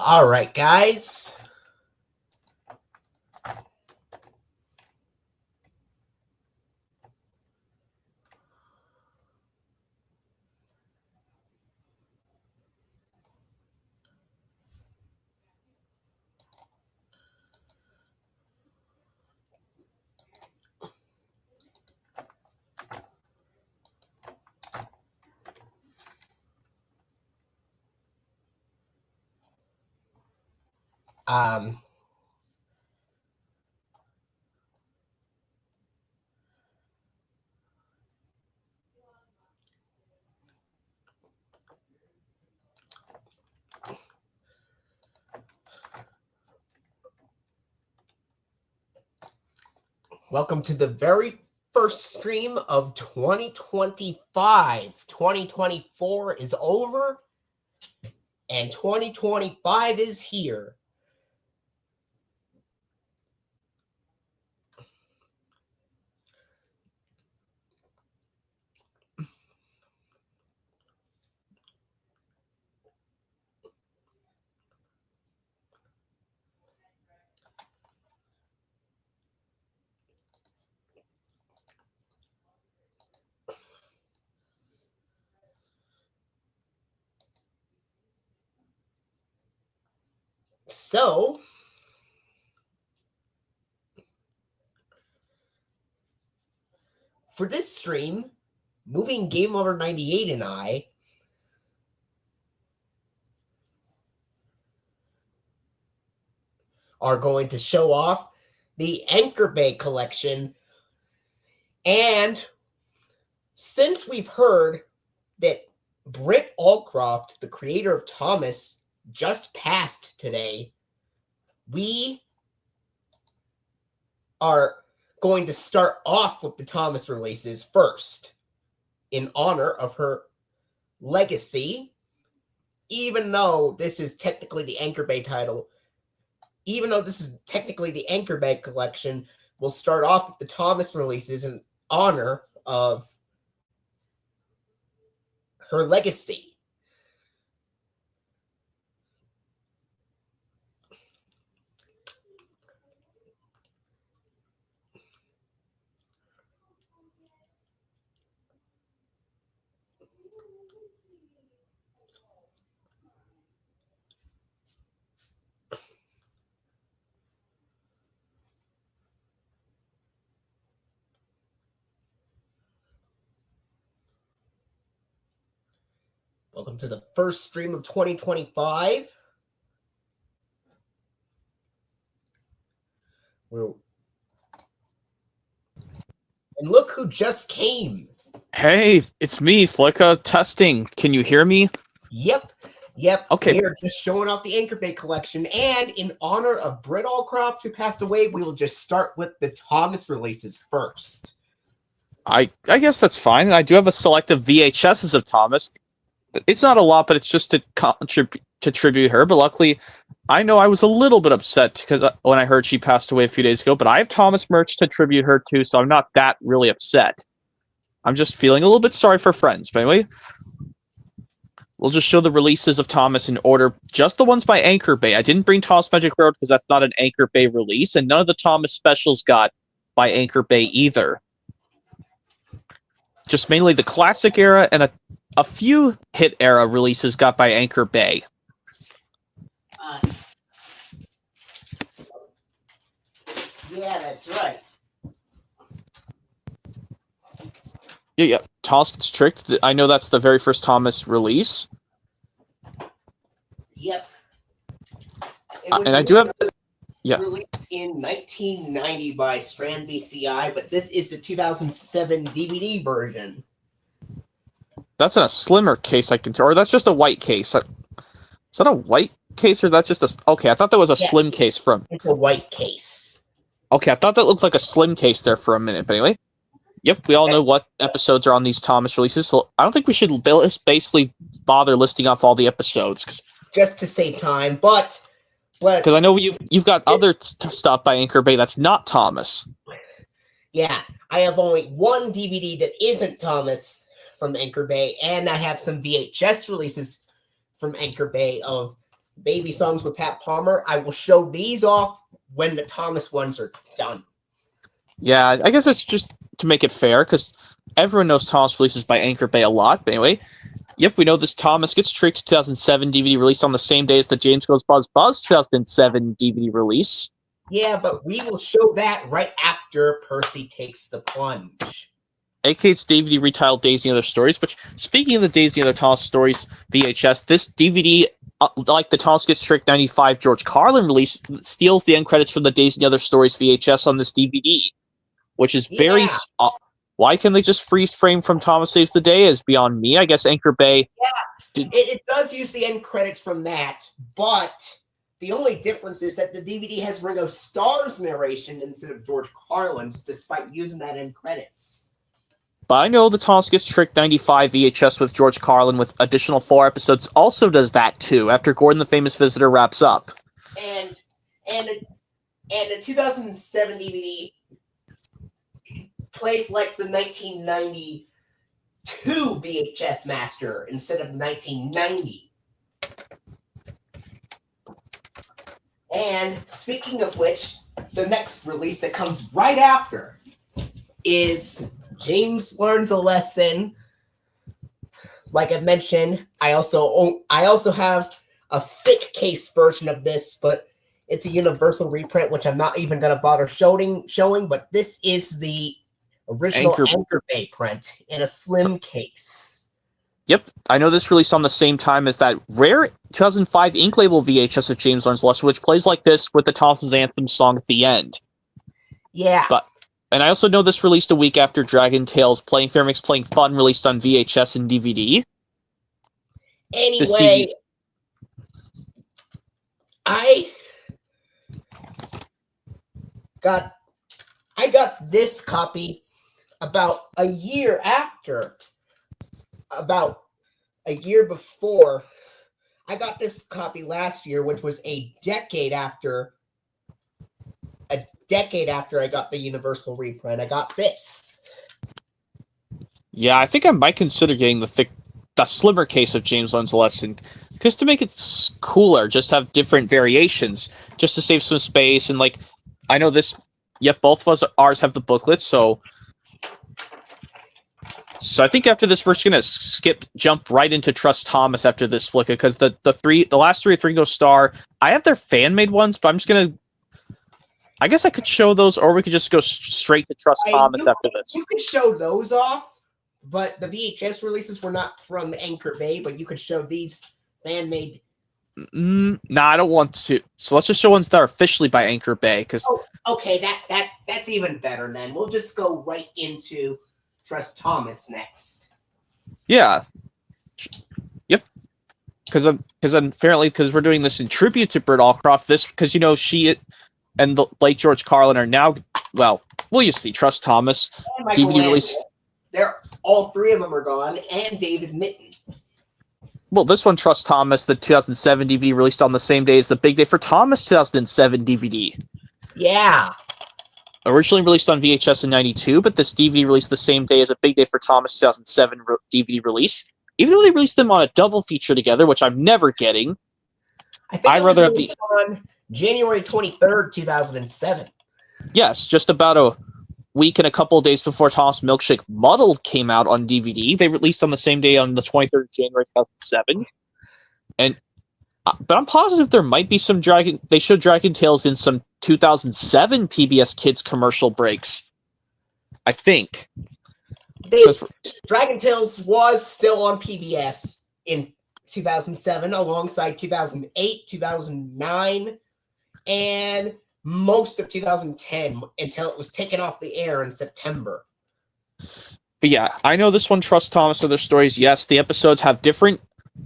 All right, guys. Um, Welcome to the very first stream of 2025. 2024 is over, and 2025 is here. So, for this stream, Movie&GameLover98 and I are going to show off the Anchor Bay collection. And since we've heard that Britt Allcroft, the creator of Thomas, just passed today, we are going to start off with the Thomas releases first in honor of her legacy. Even though this is technically the Anchor Bay title, even though this is technically the Anchor Bay collection, we'll start off with the Thomas releases in honor of her legacy. Welcome to the first stream of 2025. And look who just came. Hey, it's me, Flicka, testing. Can you hear me? Yep. Okay. We are just showing off the Anchor Bay collection. And in honor of Britt Allcroft, who passed away, we will just start with the Thomas releases first. I guess that's fine. I do have a selective VHSs of Thomas. It's not a lot, but it's just to tribute her. But luckily, I know I was a little bit upset because when I heard she passed away a few days ago. But I have Thomas merch to tribute her too, so I'm not that really upset. I'm just feeling a little bit sorry for friends. But anyway, we'll just show the releases of Thomas in order. Just the ones by Anchor Bay. I didn't bring Thomas Magic Road because that's not an Anchor Bay release, and none of the Thomas specials got by Anchor Bay either. Just mainly the classic era and a few hit era releases got by Anchor Bay. Yeah, that's right. Yeah. Thomas Gets Tricked. I know that's the very first Thomas release. Yep. And I do have... Yeah. Released in 1990 by Strand VCI, but this is the 2007 DVD version. That's in a slimmer case, or that's just a white case. Is that a white case, or that's just a... Okay, I thought that was a slim case from... It's a white case. Okay, I thought that looked like a slim case there for a minute, but anyway. Yep, we all know what episodes are on these Thomas releases, so I don't think we should basically bother listing off all the episodes. Just to save time, but... Because I know you've got other stuff by Anchor Bay that's not Thomas. Yeah, I have only one DVD that isn't Thomas from Anchor Bay, and I have some VHS releases from Anchor Bay of Baby Songs with Pat Palmer. I will show these off when the Thomas ones are done. Yeah, I guess it's just to make it fair, because everyone knows Thomas releases by Anchor Bay a lot. But anyway, yep, we know this Thomas Gets Tricked 2007 DVD release on the same day as the James Goes Buzz Buzz 2007 DVD release. Yeah, but we will show that right after Percy Takes the Plunge. aka it's DVD retitled Days and Other Stories. But speaking of the Days and Other Thomas Stories VHS, this DVD, like the Thomas Gets Tricked 95 George Carlin release, steals the end credits from the Days and Other Stories VHS on this DVD, which is very... Yeah. Why can they just freeze frame from Thomas Saves the Day is beyond me. I guess Anchor Bay... Yeah, it does use the end credits from that, but the only difference is that the DVD has Ringo Starr's narration instead of George Carlin's, despite using that end credits. But I know the Thomas Gets Tricked 95 VHS with George Carlin with additional 4 episodes also does that too, after Gordon the Famous Visitor wraps up. And the 2007 DVD plays like the 1992 VHS master instead of 1990. And speaking of which, the next release that comes right after is James Learns a Lesson. Like I mentioned, I also have a thick case version of this, but it's a universal reprint, which I'm not even going to bother showing. But this is the original Anchor Bay print in a slim case. Yep, I know this released on the same time as that rare 2005 Ink Label VHS of James Learns a Lesson, which plays like this with the Thomas's Anthem song at the end. Yeah. And I also know this released a week after Dragon Tales Playing Fair Makes Playing Fun released on VHS and DVD. Anyway, I got this copy about a year before. I got this copy last year, which was a decade after I got the Universal reprint. I got this. Yeah, I think I might consider getting the slimmer case of James Learns a Lesson, because to make it cooler, just have different variations, just to save some space. And like, I know this. Yep, both of ours have the booklet, so I think after this we're just gonna jump right into Trust Thomas after this flick, because the last three at Ringo Starr, I have their fan made ones, but I'm just gonna. I guess I could show those, or we could just go straight to Trust Thomas after this. You could show those off, but the VHS releases were not from Anchor Bay, but you could show these fan-made. Nah, I don't want to. So let's just show ones that are officially by Anchor Bay, because. Oh, okay, that's even better then. We'll just go right into Trust Thomas next. Yeah. Yep. Because we're doing this in tribute to Britt Allcroft. Because she and the late George Carlin are now, well, you see, Trust Thomas DVD release. All three of them are gone, and David Mitton. Well, this one, Trust Thomas, the 2007 DVD released on the same day as the Big Day for Thomas 2007 DVD. Yeah. Originally released on VHS in 92, but this DVD released the same day as a Big Day for Thomas 2007 DVD release. Even though they released them on a double feature together, which I'm never getting. I'd rather have on January 23rd, 2007. Yes, just about a week and a couple of days before Thomas Milkshake Muddled came out on DVD. They released on the same day on the 23rd of January 2007. But I'm positive there might be some they showed Dragon Tales in some 2007 PBS Kids commercial breaks. I think. Dragon Tales was still on PBS in 2007 alongside 2008, 2009, and most of 2010 until it was taken off the air in September. But yeah, I know this one, Trust Thomas, Other Stories. Yes, the episodes have different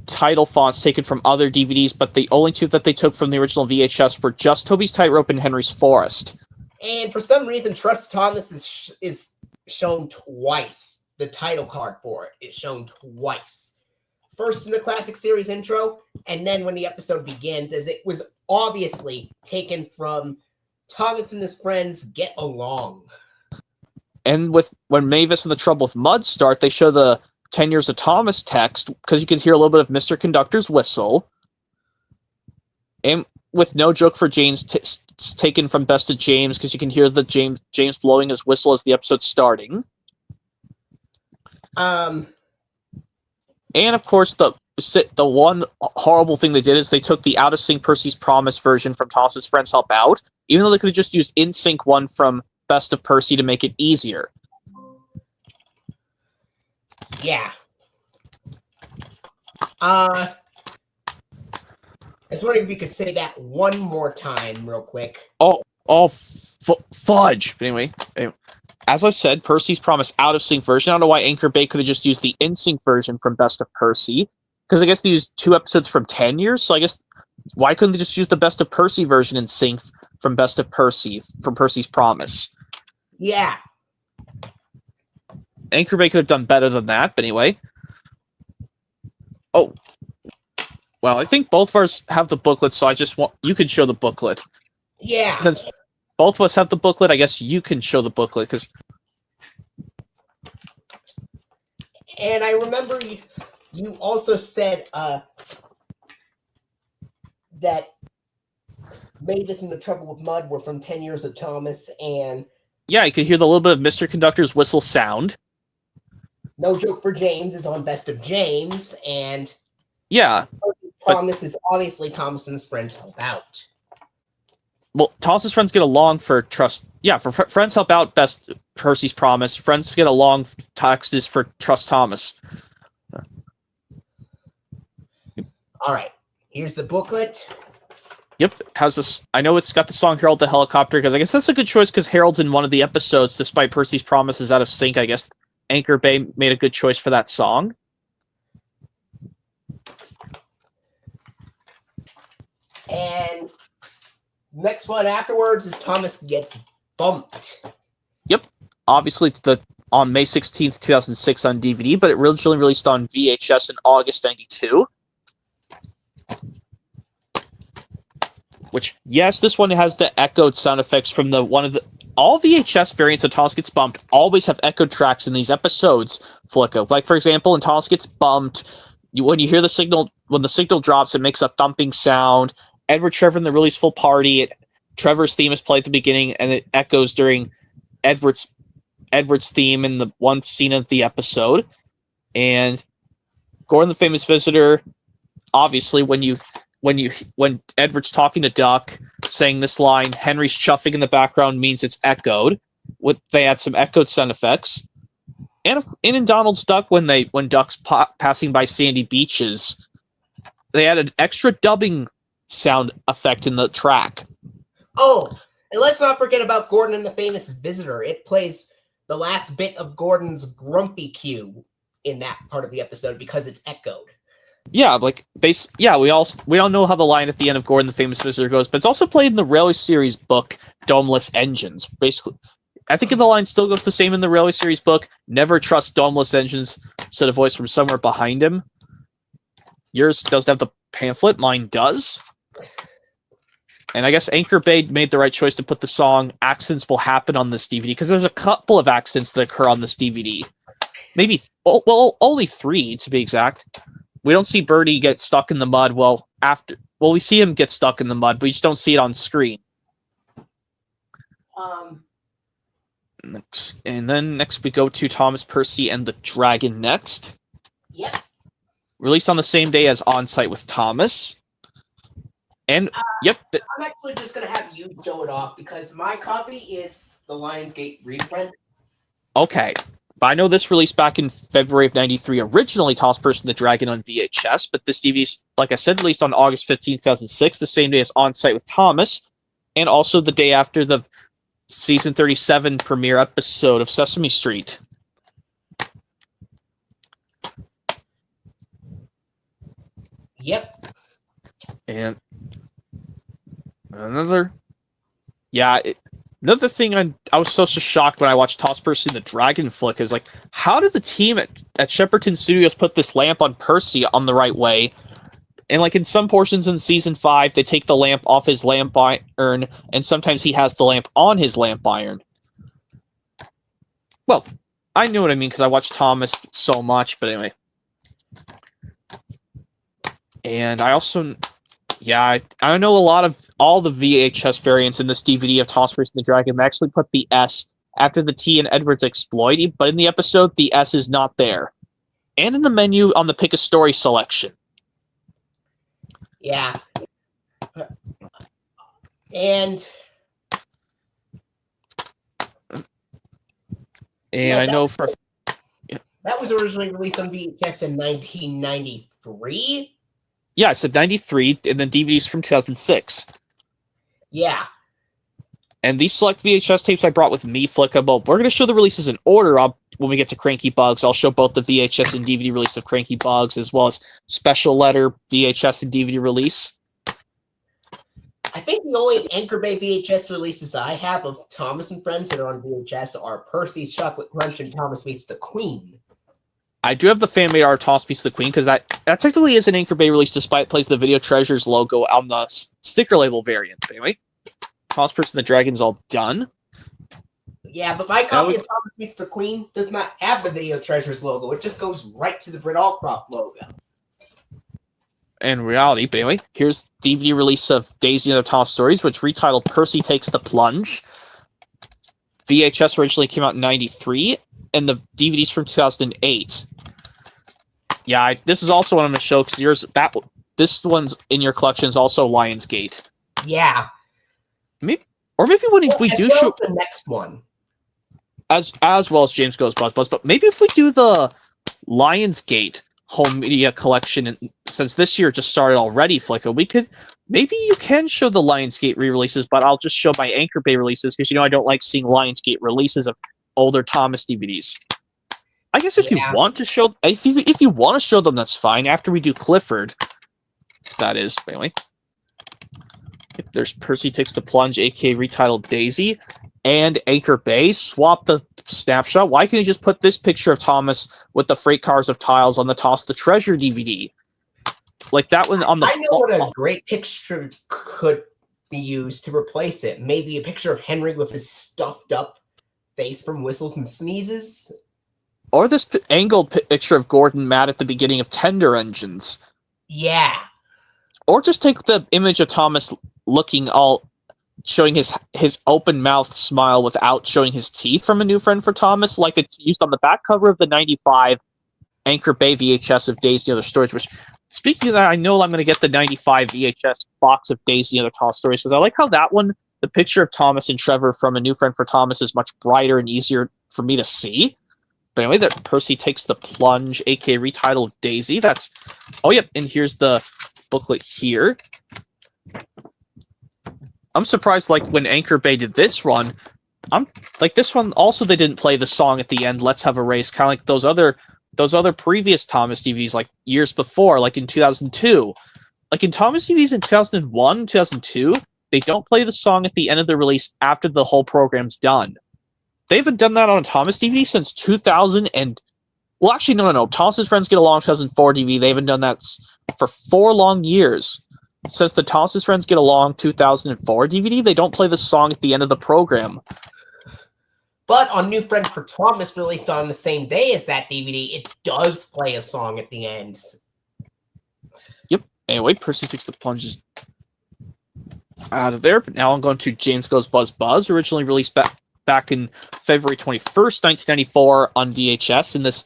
title fonts taken from other DVDs, but the only two that they took from the original VHS were just Toby's Tightrope and Henry's Forest. And for some reason, Trust Thomas is shown twice. The title card for it is shown twice. First in the Classic Series intro, and then when the episode begins, as it was obviously taken from Thomas and his friends Get Along. And when Mavis and the Trouble with Mud start, they show the 10 Years of Thomas text, because you can hear a little bit of Mr. Conductor's whistle. And with No Joke for James taken from Best of James, because you can hear the James blowing his whistle as the episode's starting. Um, And of course, the one horrible thing they did is they took the Out of Sync Percy's Promise version from Thomas's Friends Help Out, even though they could have just used In Sync one from Best of Percy to make it easier. yeah. I was wondering if you could say that one more time real quick. Fudge. But anyway, as I said, Percy's Promise Out of Sync version. I don't know why Anchor Bay could have just used the In Sync version from Best of Percy, because I guess they used 2 episodes from 10 years, so I guess why couldn't they just use the Best of Percy version in sync from Best of Percy, from Percy's Promise? Yeah. Anchor Bay could have done better than that, but anyway. Oh. Well, I think both of us have the booklet, so I just want... You can show the booklet. Yeah. Since both of us have the booklet, I guess you can show the booklet, because... And I remember you also said that Mavis and the Trouble with Mud were from 10 Years of Thomas, and... Yeah, you could hear the little bit of Mr. Conductor's whistle sound. No Joke for James is on Best of James, and... Yeah. Thomas is obviously Thomas and his Friends Help Out. Well, Thomas's Friends Get Along for Trust... Yeah, for Friends Help Out, Best Percy's Promise. Friends Get Along text is for Trust Thomas. All right. Here's the booklet. Yep, has this. I know it's got the song Harold the Helicopter, because I guess that's a good choice because Harold's in one of the episodes, despite Percy's Promise is out of sync. I guess Anchor Bay made a good choice for that song. And next one afterwards is Thomas Gets Bumped. Yep, obviously on May 16th, 2006 on DVD, but it originally released on VHS in August 92. Which, yes, this one has the echoed sound effects from all VHS variants of Thomas Gets Bumped always have echoed tracks in these episodes, Flicka. Like, for example, in Thomas Gets Bumped, when you hear the signal, when the signal drops, it makes a thumping sound. Edward, Trevor, and the Really Full Party, Trevor's theme is played at the beginning, and it echoes during Edward's theme in the one scene of the episode. And Gordon the Famous Visitor, obviously, when Edward's talking to Duck, saying this line, Henry's chuffing in the background means it's echoed. They add some echoed sound effects. And in Donald's Duck, when Duck's passing by sandy beaches, they add an extra dubbing sound effect in the track. Oh, and let's not forget about Gordon and the Famous Visitor. It plays the last bit of Gordon's grumpy cue in that part of the episode because it's echoed. Yeah, we all know how the line at the end of Gordon the Famous Visitor goes, but it's also played in the Railway Series book, Domeless Engines. Basically, I think the line still goes the same in the Railway Series book. Never trust Domeless Engines, said a voice from somewhere behind him. Yours doesn't have the pamphlet, mine does. And I guess Anchor Bay made the right choice to put the song Accidents Will Happen on this DVD, because there's a couple of accidents that occur on this DVD. Maybe, only 3 to be exact. We don't see Birdie get stuck in the mud. We see him get stuck in the mud, but we just don't see it on screen. Next we go to Thomas Percy and the Dragon next. Yep. Released on the same day as On Site with Thomas. And, yep. I'm actually just going to have you show it off, because my copy is the Lionsgate reprint. Okay. But I know this released back in February of 93, originally Thomas Percy and the Dragon on VHS, but this DVD, like I said, released on August 15, 2006, the same day as On Site with Thomas, and also the day after the Season 37 premiere episode of Sesame Street. Yep. And another thing I was so shocked when I watched Thomas Percy and the Dragon flick is, like, how did the team at Shepperton Studios put this lamp on Percy on the right way? And, like, in some portions in Season 5, they take the lamp off his lamp iron, and sometimes he has the lamp on his lamp iron. Well, I know what I mean because I watched Thomas so much, but anyway. And I also... Yeah, I know all the VHS variants in this DVD of Thomas Person the Dragon. They actually put the S after the T in Edward's exploit, but in the episode, the S is not there. And in the menu on the Pick a Story selection. Yeah. And I know for... That was originally released on VHS in 1993? Yeah, I said 93, and then DVDs from 2006. Yeah. And these select VHS tapes I brought with me, Flickable. We're going to show the releases in order when we get to Cranky Bugs. I'll show both the VHS and DVD release of Cranky Bugs, as well as Special Letter, VHS, and DVD release. I think the only Anchor Bay VHS releases I have of Thomas and Friends that are on VHS are Percy's Chocolate Crunch and Thomas Meets the Queen. I do have the fan-made art of Thomas Meets the Queen, because that technically is an Anchor Bay release, despite it plays the Video Treasures logo on the sticker label variant. But anyway, Thomas Person the Dragon's all done. Yeah, but my copy of Thomas Meets the Queen does not have the Video Treasures logo. It just goes right to the Britt Allcroft logo. In reality, but anyway, here's DVD release of Daisy and the Toss Stories, which retitled Percy Takes the Plunge. VHS originally came out in 93, and the DVD's from 2008. Yeah, this is also one I'm going to show, because this one's in your collection is also Lionsgate. Yeah. Maybe when we do show the next one. As well as James Goes Buzz Buzz, but maybe if we do the Lionsgate home media collection, and since this year just started already, Flicka, maybe you can show the Lionsgate re-releases, but I'll just show my Anchor Bay releases, because I don't like seeing Lionsgate releases of older Thomas DVDs. I guess if you want to show them, that's fine. After we do Clifford, that is. Anyway, there's Percy Takes the Plunge, aka retitled Daisy, and Anchor Bay. Swap the snapshot. Why can't you just put this picture of Thomas with the freight cars of tiles on the Toss the Treasure DVD? Like that one on the... I know what a great picture could be used to replace it. Maybe a picture of Henry with his stuffed up face from Whistles and Sneezes. Or this angled picture of Gordon mad at the beginning of Tender Engines. Yeah. Or just take the image of Thomas looking all... showing his open mouth smile without showing his teeth from A New Friend for Thomas, like it's used on the back cover of the 95 Anchor Bay VHS of Daisy and Other Stories, which, speaking of that, I know I'm going to get the 95 VHS box of Daisy and Other Toss Stories, because I like how that one, the picture of Thomas and Trevor from A New Friend for Thomas is much brighter and easier for me to see. But anyway, that Percy Takes the Plunge, aka retitled Daisy. That's... Oh, yep, and here's the booklet here. I'm surprised, like, when Anchor Bay did this run, this one also they didn't play the song at the end, Let's Have a Race, kind of like those other previous Thomas DVDs, like, years before, like in 2002. Like, in Thomas DVDs in 2001, 2002, they don't play the song at the end of the release after the whole program's done. They haven't done that on a Thomas DVD since 2000 and... Well, actually, no. Thomas's Friends Get Along 2004 DVD, they haven't done that for 4 long years. Since the Thomas's Friends Get Along 2004 DVD, they don't play the song at the end of the program. But on New Friends for Thomas, released on the same day as that DVD, it does play a song at the end. Yep. Anyway, Percy Takes the Plunge out of there. But now I'm going to James Goes Buzz Buzz, originally released back in February 21st, 1994 on VHS. And this,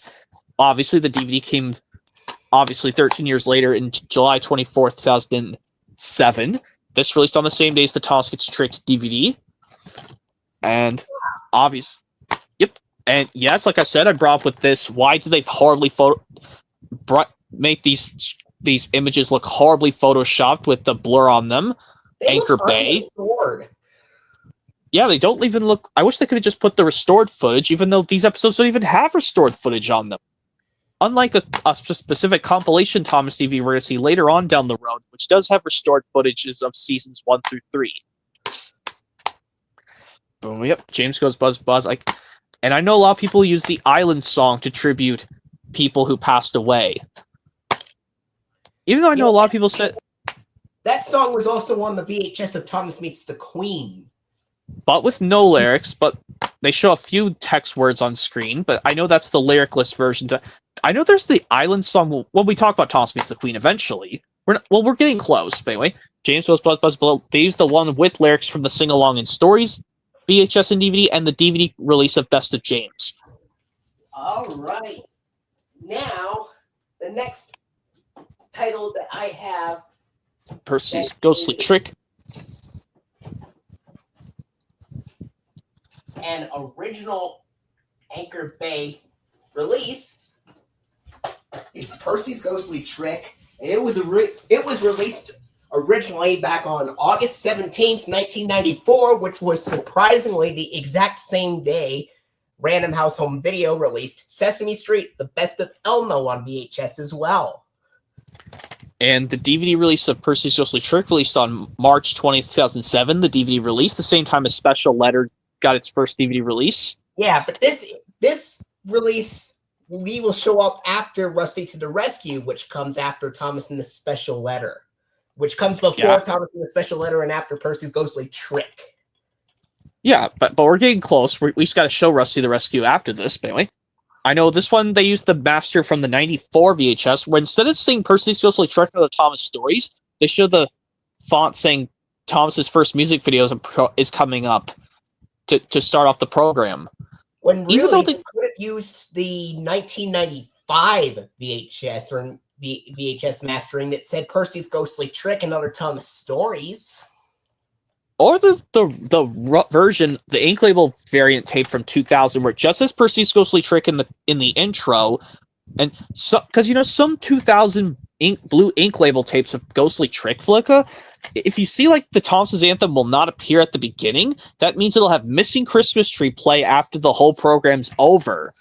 obviously, the DVD came... 13 years later in July 24th, 2007. This released on the same day as the Toss Gets Tricked DVD. And yep. And yes, like I said, I brought up with this, why do they horribly make these images look horribly photoshopped with the blur on them? Anchor Bay. Yeah, they don't even look... I wish they could have just put the restored footage, even though these episodes don't even have restored footage on them. Unlike a specific compilation Thomas TV we're going to see later on down the road, which does have restored footages of seasons 1 through 3. Boom, yep, James Goes Buzz Buzz. And I know a lot of people use the Island song to tribute people who passed away. Even though I know a lot of people said... That song was also on the VHS of Thomas Meets the Queen. But with no lyrics, but they show a few text words on screen, but I know that's the lyricless version. I know there's the Island song when we talk about Thomas Meets the Queen eventually. we're getting close. But anyway, James Buzz Buzz Buzz Below. They used the one with lyrics from the Sing Along and Stories VHS and DVD, and the DVD release of Best of James. All right. Now, the next title that I have, Percy's Ghostly Trick. An original Anchor Bay release, is Percy's Ghostly Trick. It was released originally back on August 17th, 1994, which was surprisingly the exact same day Random House Home Video released Sesame Street, The Best of Elmo on VHS as well. And the DVD release of Percy's Ghostly Trick released on March 20th, 2007. The DVD release, the same time as Special Letter got its first DVD release. Yeah, but this release will show up after Rusty to the Rescue, which comes after Thomas and the Special Letter, which comes before Thomas and the Special Letter and after Percy's Ghostly Trick. Yeah, but we're getting close. We just got to show Rusty the Rescue after this. But anyway, I know this one, they used the master from the 94 VHS, where instead of saying Percy's Ghostly Trick or the Thomas Stories, they show the font saying Thomas's first music videos is coming up to start off the program. When really they could have used the 1995 VHS or VHS mastering that said Percy's Ghostly Trick and other Thomas Stories. Or the version, the ink label variant tape from 2000, where it just says Percy's Ghostly Trick in the intro, and so because some 2000 blue ink label tapes of Ghostly Trick Flicka, if you see like the Thompson's Anthem will not appear at the beginning, that means it'll have Missing Christmas Tree play after the whole program's over.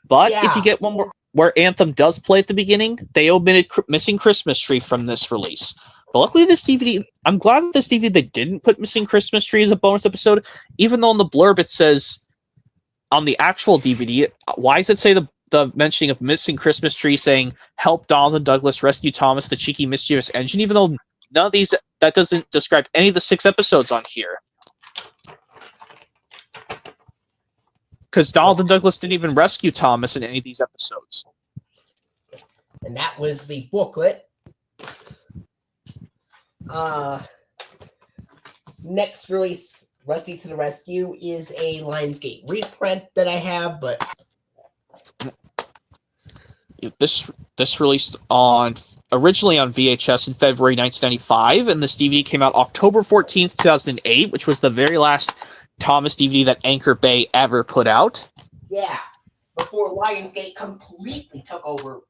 But if you get one where Anthem does play at the beginning, they omitted Missing Christmas Tree from this release. But luckily this DVD, I'm glad that this DVD they didn't put Missing Christmas Tree as a bonus episode, even though in the blurb it says, on the actual DVD, why does it say the mentioning of Missing Christmas Tree saying, help Donald and Douglas rescue Thomas, the cheeky mischievous engine, even though none of these, that doesn't describe any of the 6 episodes on here. Because Donald and Douglas didn't even rescue Thomas in any of these episodes. And that was the booklet. Next release, Rusty to the Rescue, is a Lionsgate reprint that I have, but this released originally on VHS in February 1995, and this DVD came out October 14th, 2008, which was the very last Thomas DVD that Anchor Bay ever put out. Yeah, before Lionsgate completely took over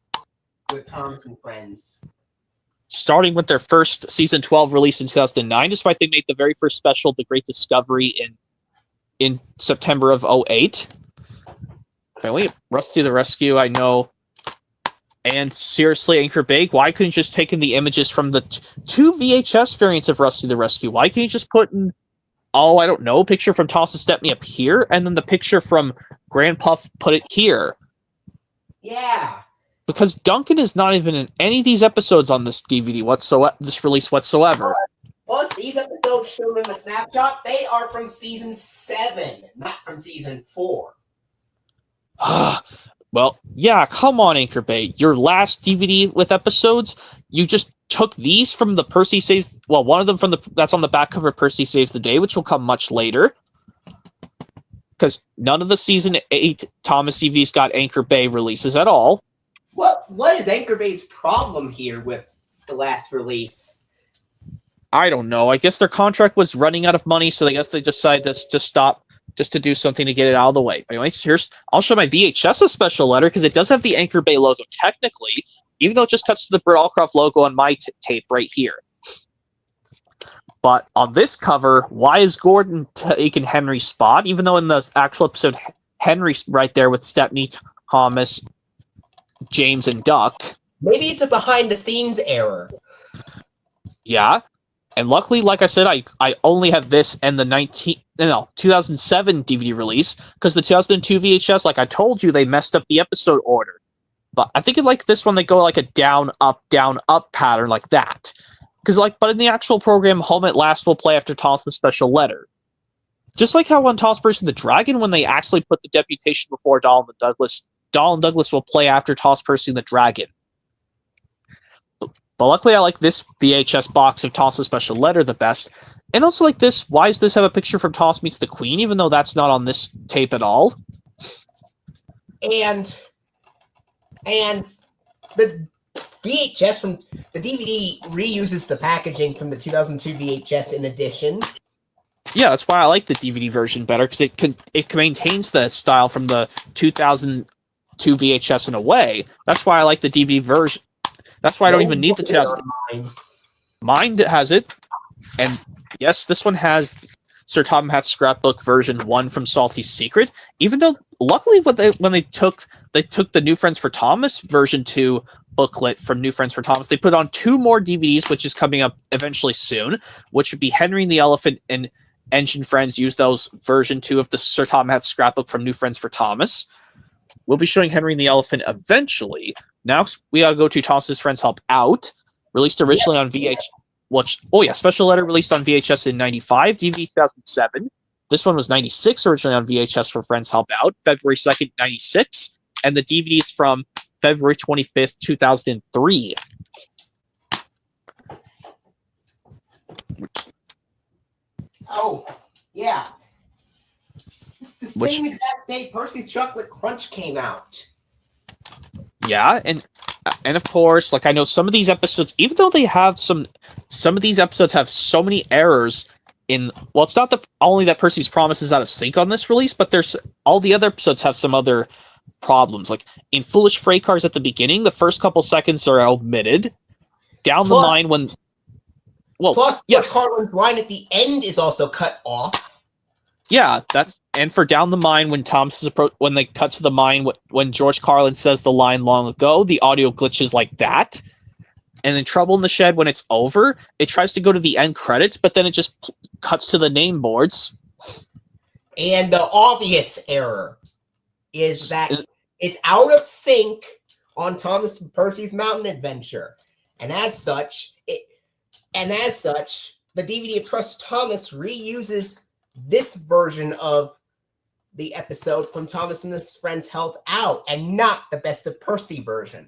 with Thomas and Friends. Starting with their first season 12 release in 2009, despite they made the very first special, The Great Discovery, in September of 2008. Anyway, Rusty the Rescue, I know. And seriously, Anchor Bay, why couldn't you just take in the images from the 2 VHS variants of Rusty the Rescue? Why can't you just put in, I don't know, a picture from Toss and Stepney up here, and then the picture from Grand Puff, put it here? Yeah. Because Duncan is not even in any of these episodes on this DVD this release whatsoever. Plus, these episodes shown in the snapshot, they are from season 7, not from season 4. Well, yeah, come on, Anchor Bay. Your last DVD with episodes, you just took these from the Percy Saves... Well, one of them that's on the back cover of Percy Saves the Day, which will come much later. Because none of the season 8 Thomas DVDs got Anchor Bay releases at all. What is Anchor Bay's problem here with the last release? I don't know. I guess their contract was running out of money, so I guess they decided to stop, just to do something to get it out of the way. But anyways, I'll show my VHS of Special Letter, because it does have the Anchor Bay logo technically, even though it just cuts to the Brawlcroft logo on my tape right here. But on this cover, why is Gordon taking Henry's spot? Even though in the actual episode, Henry's right there with Stepney, Thomas, James, and Duck. Maybe it's a behind-the-scenes error. Yeah. And luckily, like I said, I only have this and the 2007 DVD release, because the 2002 VHS, like I told you, they messed up the episode order. But I think in like this one, they go like a down, up pattern like that. But in the actual program, Home at Last will play after Toss the Special Letter. Just like how on Toss vs. the Dragon, when they actually put the Deputation before Donald and Douglas will play after Toss Percy and the Dragon. But luckily, I like this VHS box of Thomas's special letter the best. And also like this, why does this have a picture from Thomas Meets the Queen, even though that's not on this tape at all? And the VHS from the DVD reuses the packaging from the 2002 VHS in addition. Yeah, that's why I like the DVD version better, because it maintains the style from the 2002 VHS in a way. That's why I like the DVD version. That's why I don't even need the 2000. Mine has it, and yes, this one has Sir Tom Hatt's Scrapbook version 1 from Salty Secret. Even though, luckily, when they took the New Friends for Thomas version 2 booklet from New Friends for Thomas, they put on 2 more DVDs, which is coming up eventually soon, which would be Henry and the Elephant and Engine Friends. Use those version 2 of the Sir Tom Hatt's Scrapbook from New Friends for Thomas. We'll be showing Henry and the Elephant eventually. Now we gotta go to Thomas's Friends Help Out, released originally on VHS. Special letter released on VHS in 95, DVD 2007. This one was 96 originally on VHS for Friends Help Out, February 2nd, 96. And the DVDs from February 25th, 2003. Oh, yeah. It's the same exact day Percy's Chocolate Crunch came out. Yeah, and of course, like I know some of these episodes, even though they have some of these episodes have so many errors in. Well, it's not only that Percy's Promise is out of sync on this release, but there's all the other episodes have some other problems. Like in Foolish Freight Cars at the beginning, the first couple seconds are omitted. Down the line when. Well, plus, yes, Carlin's line at the end is also cut off. Yeah, and for Down the Mine, when when they cut to the mine, when George Carlin says the line long ago, the audio glitches like that. And then Trouble in the Shed, when it's over, it tries to go to the end credits, but then it just cuts to the name boards. And the obvious error is that it's out of sync on Thomas and Percy's Mountain Adventure, and as such, the DVD of Trust Thomas reuses this version of the episode from Thomas and his Friends Help Out, and not the Best of Percy version.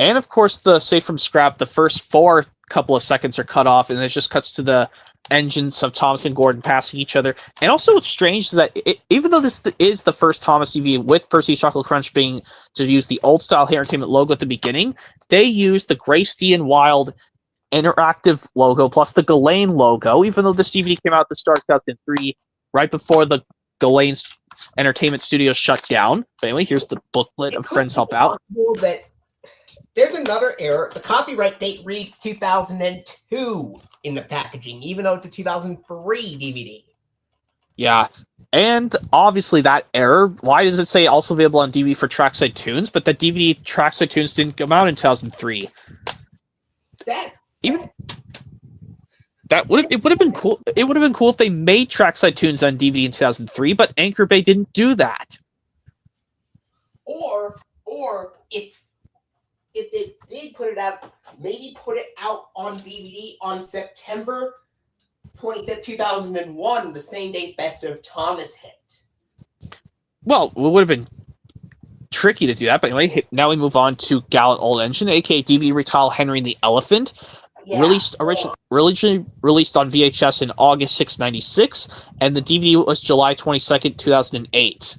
And of course, the Safe from Scrap, the first 4 couple of seconds are cut off, and it just cuts to the engines of Thomas and Gordon passing each other. And also, what's strange is that even though this is the first Thomas TV with Percy's Chocolate Crunch being to use the old style Hair Entertainment logo at the beginning, they used the Grace D and Wild interactive logo plus the Ghislaine logo, even though this DVD came out at the start of 2003, right before the Ghislaine Entertainment Studios shut down. But anyway, here's the booklet of Friends Help Out. That there's another error. The copyright date reads 2002 in the packaging, even though it's a 2003 DVD. Yeah, and obviously that error, why does it say also available on DVD for Trackside Tunes, but the DVD Trackside Tunes didn't come out in 2003? It would have been cool. It would have been cool if they made Trackside Tunes on DVD in 2003, but Anchor Bay didn't do that. Or if they did put it out, maybe put it out on DVD on September 25th, 2001, the same day Best of Thomas hit. Well, it would have been tricky to do that, but anyway, now we move on to Gallant Old Engine, aka DVD retitle Henry and the Elephant. Yeah. Originally released on VHS in August 6, 96, and the DVD was July 22nd, 2008.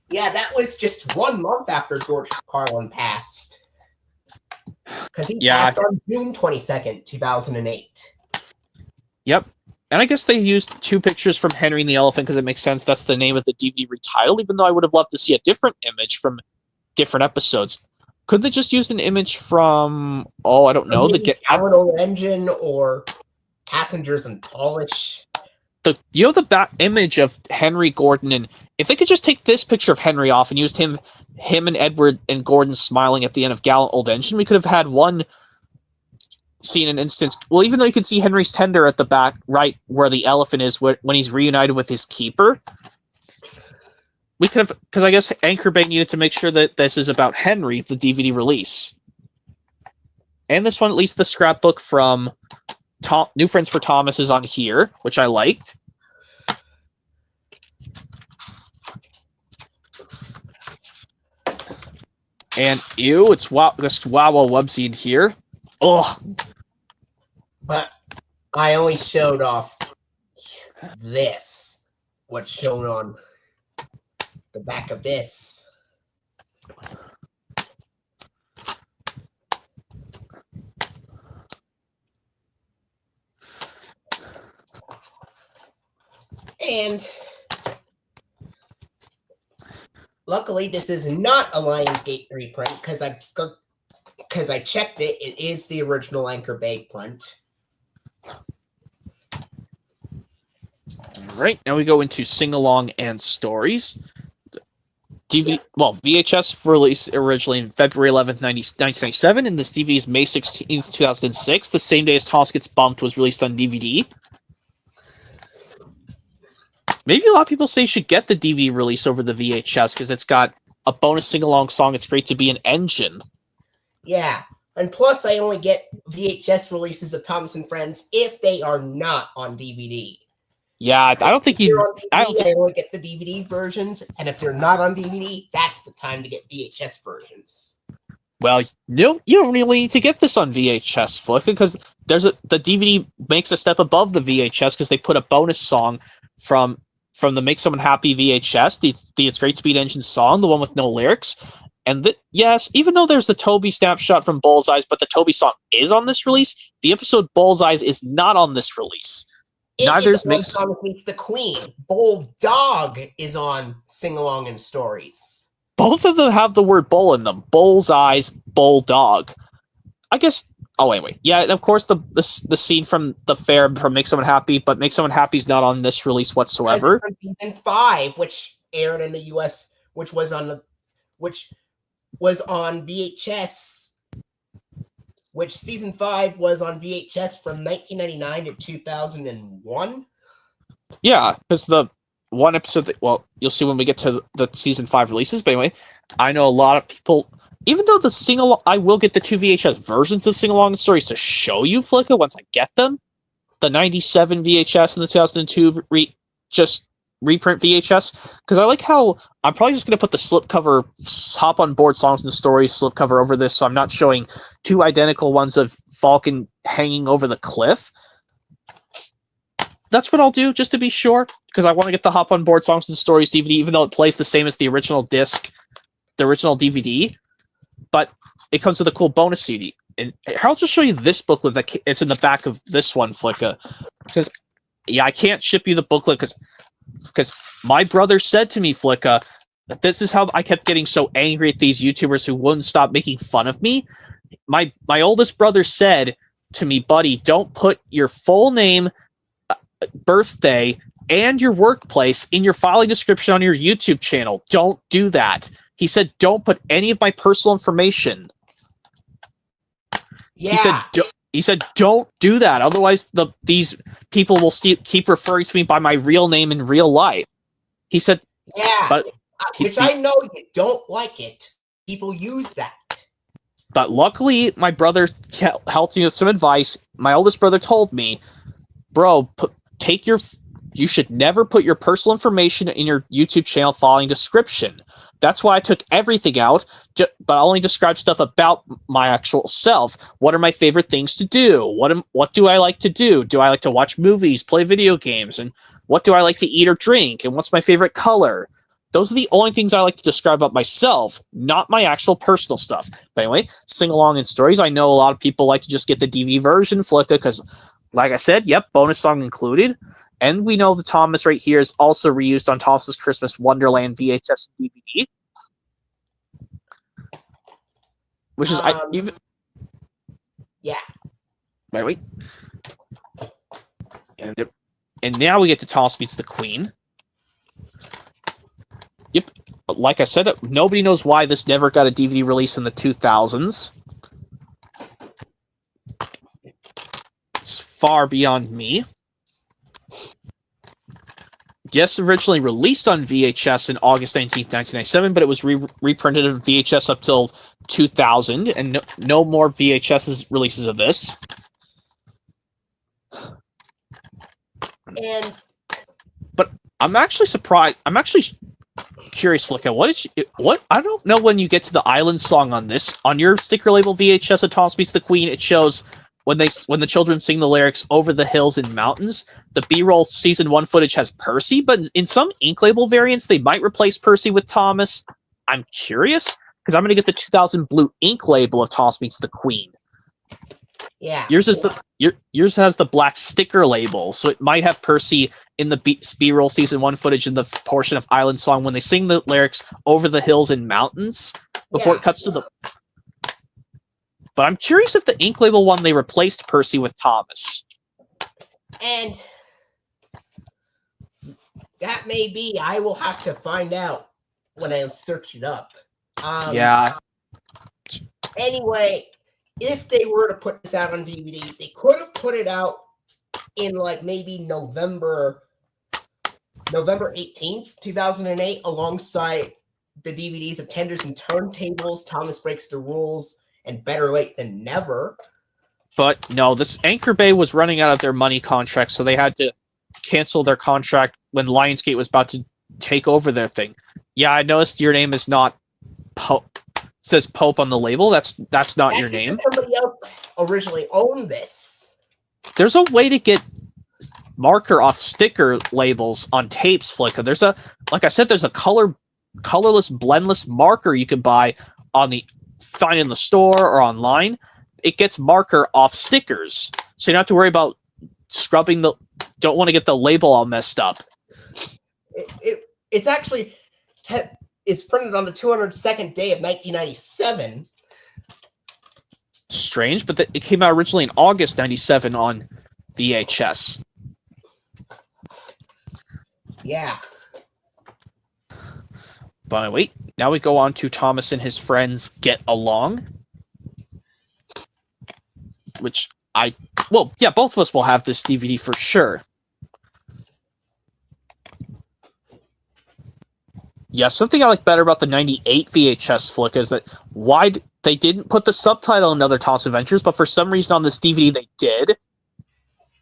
Yeah, that was just 1 month after George Carlin passed. Because he passed on June 22nd, 2008. Yep. And I guess they used 2 pictures from Henry and the Elephant because it makes sense. That's the name of the DVD retitle, even though I would have loved to see a different image from different episodes. Could they just use an image from, I don't know, the Gallant Engine or Passengers and Polish? The back image of Henry, Gordon, and if they could just take this picture of Henry off and used him and Edward and Gordon smiling at the end of Gallant Old Engine, we could have had one scene, an instance. Well, even though you can see Henry's tender at the back, right where the elephant is when he's reunited with his keeper. We could have, because I guess Anchor Bay needed to make sure that this is about Henry, the DVD release. And this one, at least the scrapbook from New Friends for Thomas is on here, which I liked. And it's this Wawa webzine here. Ugh. But I only showed off this. What's shown on the back of this. And luckily, this is not a Lionsgate reprint because I checked it. It is the original Anchor Bay print. All right, now we go into sing-along and stories. VHS released originally in February 11th, 1997, and this DVD is May 16th, 2006. The same day as Toss Gets Bumped was released on DVD. Maybe a lot of people say you should get the DVD release over the VHS because it's got a bonus sing-along song, It's Great to Be an Engine. Yeah, and plus I only get VHS releases of Thomas and Friends if they are not on DVD. Yeah, I don't think you... I only get the DVD versions, and if they're not on DVD, that's the time to get VHS versions. Well, you don't really need to get this on VHS, Flick, because the DVD makes a step above the VHS because they put a bonus song from the Make Someone Happy VHS, the It's Great to Be an Engine song, the one with no lyrics. And yes, even though there's the Toby snapshot from Bullseyes, but the Toby song is on this release, the episode Bullseyes is not on this release. Neither is Thomas Meets the Queen. Bulldog is on Sing Along and Stories. Both of them have the word bull in them. Bullseyes, Bulldog. I guess... Oh, anyway. Yeah, and of course the scene from the fair from Make Someone Happy, but Make Someone Happy is not on this release whatsoever. Season 5, which aired in the US, which was on VHS... Which season 5 was on VHS from 1999 to 2001. Yeah, because the one episode you'll see when we get to the season 5 releases. But anyway, I know a lot of people, even though the sing-along, I will get the 2 VHS versions of Sing-Along Stories to show you, Flicka, once I get them. The 97 VHS and the 2002 reprint VHS, because I like how I'm probably just going to put the slipcover Hop on Board Songs and Stories slipcover over this, so I'm not showing 2 identical ones of Falcon hanging over the cliff. That's what I'll do, just to be sure, because I want to get the Hop on Board Songs and Stories DVD, even though it plays the same as the original disc, the original DVD, but it comes with a cool bonus CD. And I'll just show you this booklet that it's in the back of this one, Flicka. It says, yeah, I can't ship you the booklet because my brother said to me, Flicka, that this is how I kept getting so angry at these YouTubers who wouldn't stop making fun of me. My oldest brother said to me, buddy, don't put your full name, birthday, and your workplace in your filing description on your YouTube channel. Don't do that. He said, don't put any of my personal information. Yeah. He said, don't do that. Otherwise, these people will keep referring to me by my real name in real life. He said, yeah, I know you don't like it. People use that. But luckily, my brother helped me with some advice. My oldest brother told me, bro, you should never put your personal information in your YouTube channel filing description. That's why I took everything out, but I only describe stuff about my actual self. What are my favorite things to do? What do I like to do? Do I like to watch movies, play video games? And what do I like to eat or drink? And what's my favorite color? Those are the only things I like to describe about myself, not my actual personal stuff. But anyway, Sing Along and Stories. I know a lot of people like to just get the DVD version, Flicka, because, like I said, yep, bonus song included. And we know the Thomas right here is also reused on Thomas's Christmas Wonderland VHS and DVD. Which is, yeah. Wait. And now we get to Thomas Meets the Queen. Yep. Like I said, nobody knows why this never got a DVD release in the 2000s. It's far beyond me. Yes, originally released on VHS in August 19th, 1997, but it was reprinted on VHS up till 2000, and no more VHS releases of this. But I'm actually surprised. curious, Flicka, what? I don't know when you get to the island song on this. On your sticker label VHS of Thomas Meets the Queen, it shows when the children sing the lyrics "Over the Hills and Mountains." The B-roll season 1 footage has Percy, but in some ink label variants, they might replace Percy with Thomas. I'm curious because I'm going to get the 2000 blue ink label of Thomas Meets the Queen. Yeah. Yours has the black sticker label, so it might have Percy in the B-roll season 1 footage in the portion of Island Song when they sing the lyrics "Over the Hills and Mountains" before it cuts to the. But I'm curious if the ink label one they replaced Percy with Thomas. And that may be. I will have to find out when I search it up. Yeah. Anyway, if they were to put this out on DVD, they could have put it out in like maybe November 18th, 2008, alongside the DVDs of Tenders and Turntables, Thomas Breaks the Rules, and Better Late Than Never. But no, this Anchor Bay was running out of their money contract, so they had to cancel their contract when Lionsgate was about to take over their thing. Yeah, I noticed your name is not Pope. Says Pope on the label. That's not your name. Somebody else originally owned this. There's a way to get marker off sticker labels on tapes, Flicka. There's a colorless, blendless marker you can buy find in the store or online. It gets marker off stickers, so you don't have to worry about scrubbing don't want to get the label all messed up. It's actually it's printed on the 202nd day of 1997. Strange, but it came out originally in August 97 on VHS. Yeah. But wait, now we go on to Thomas and his friends Get Along. Which both of us will have this DVD for sure. Yeah, something I like better about the 98 VHS flick is that why they didn't put the subtitle in Other Thomas Adventures, but for some reason on this DVD they did.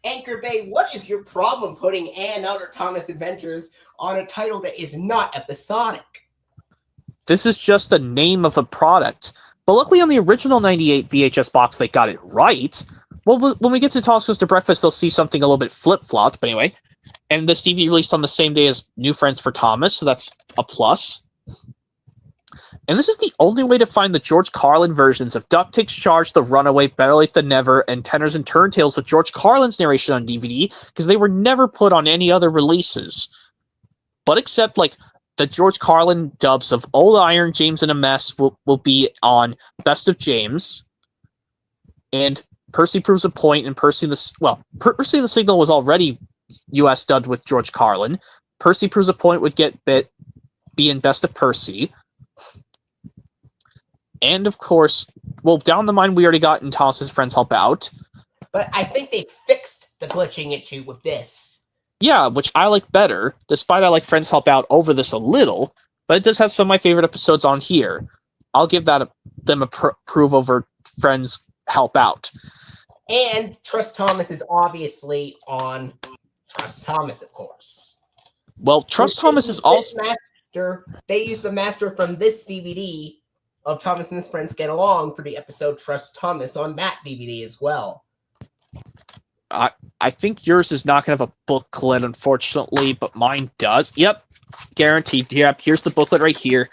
Anchor Bay, what is your problem putting and Other Thomas Adventures on a title that is not episodic? This is just the name of a product. But luckily on the original 98 VHS box, they got it right. Well, when we get to Thomas Goes to Breakfast, they'll see something a little bit flip-flopped, but anyway. And this DVD released on the same day as New Friends for Thomas, so that's a plus. And this is the only way to find the George Carlin versions of Duck Takes Charge, The Runaway, Better Late Than Never, and Tenors and Turntails with George Carlin's narration on DVD, because they were never put on any other releases. But except, like, the George Carlin dubs of Old Iron, James in a Mess will be on Best of James. And Percy Proves a Point and Percy in the Signal was already US dubbed with George Carlin. Percy Proves a Point would be in Best of Percy. And of course, down the line we already got in Thomas's Friends Help Out. But I think they fixed the glitching issue with this. Yeah, which I like better, despite I like Friends Help Out over this a little, but it does have some of my favorite episodes on here. I'll give them approve over Friends Help Out. And Trust Thomas is obviously on Trust Thomas, of course. Well, Trust Thomas is also... They use the master from this DVD of Thomas and his Friends Get Along for the episode Trust Thomas on that DVD as well. I think yours is not going to have a booklet, unfortunately, but mine does. Yep, guaranteed. Yep, here's the booklet right here.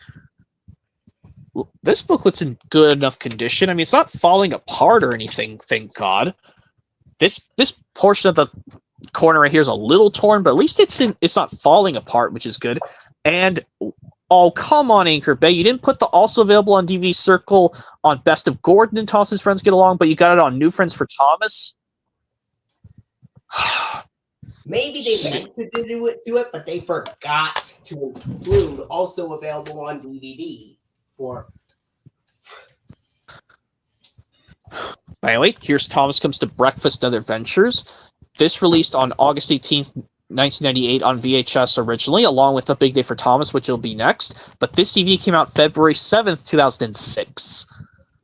This booklet's in good enough condition. I mean, it's not falling apart or anything, thank God. This portion of the corner right here is a little torn, but at least it's not falling apart, which is good. And oh, come on, Anchor Bay. You didn't put the also available on DVD Circle on Best of Gordon and Thomas's Friends Get Along, but you got it on New Friends for Thomas. Maybe they meant to do it, but they forgot to include also available on DVD. Anyway, here's Thomas Comes to Breakfast and Other Adventures. This released on August 18th, 1998 on VHS originally, along with The Big Day for Thomas, which will be next. But this DVD came out February 7th, 2006.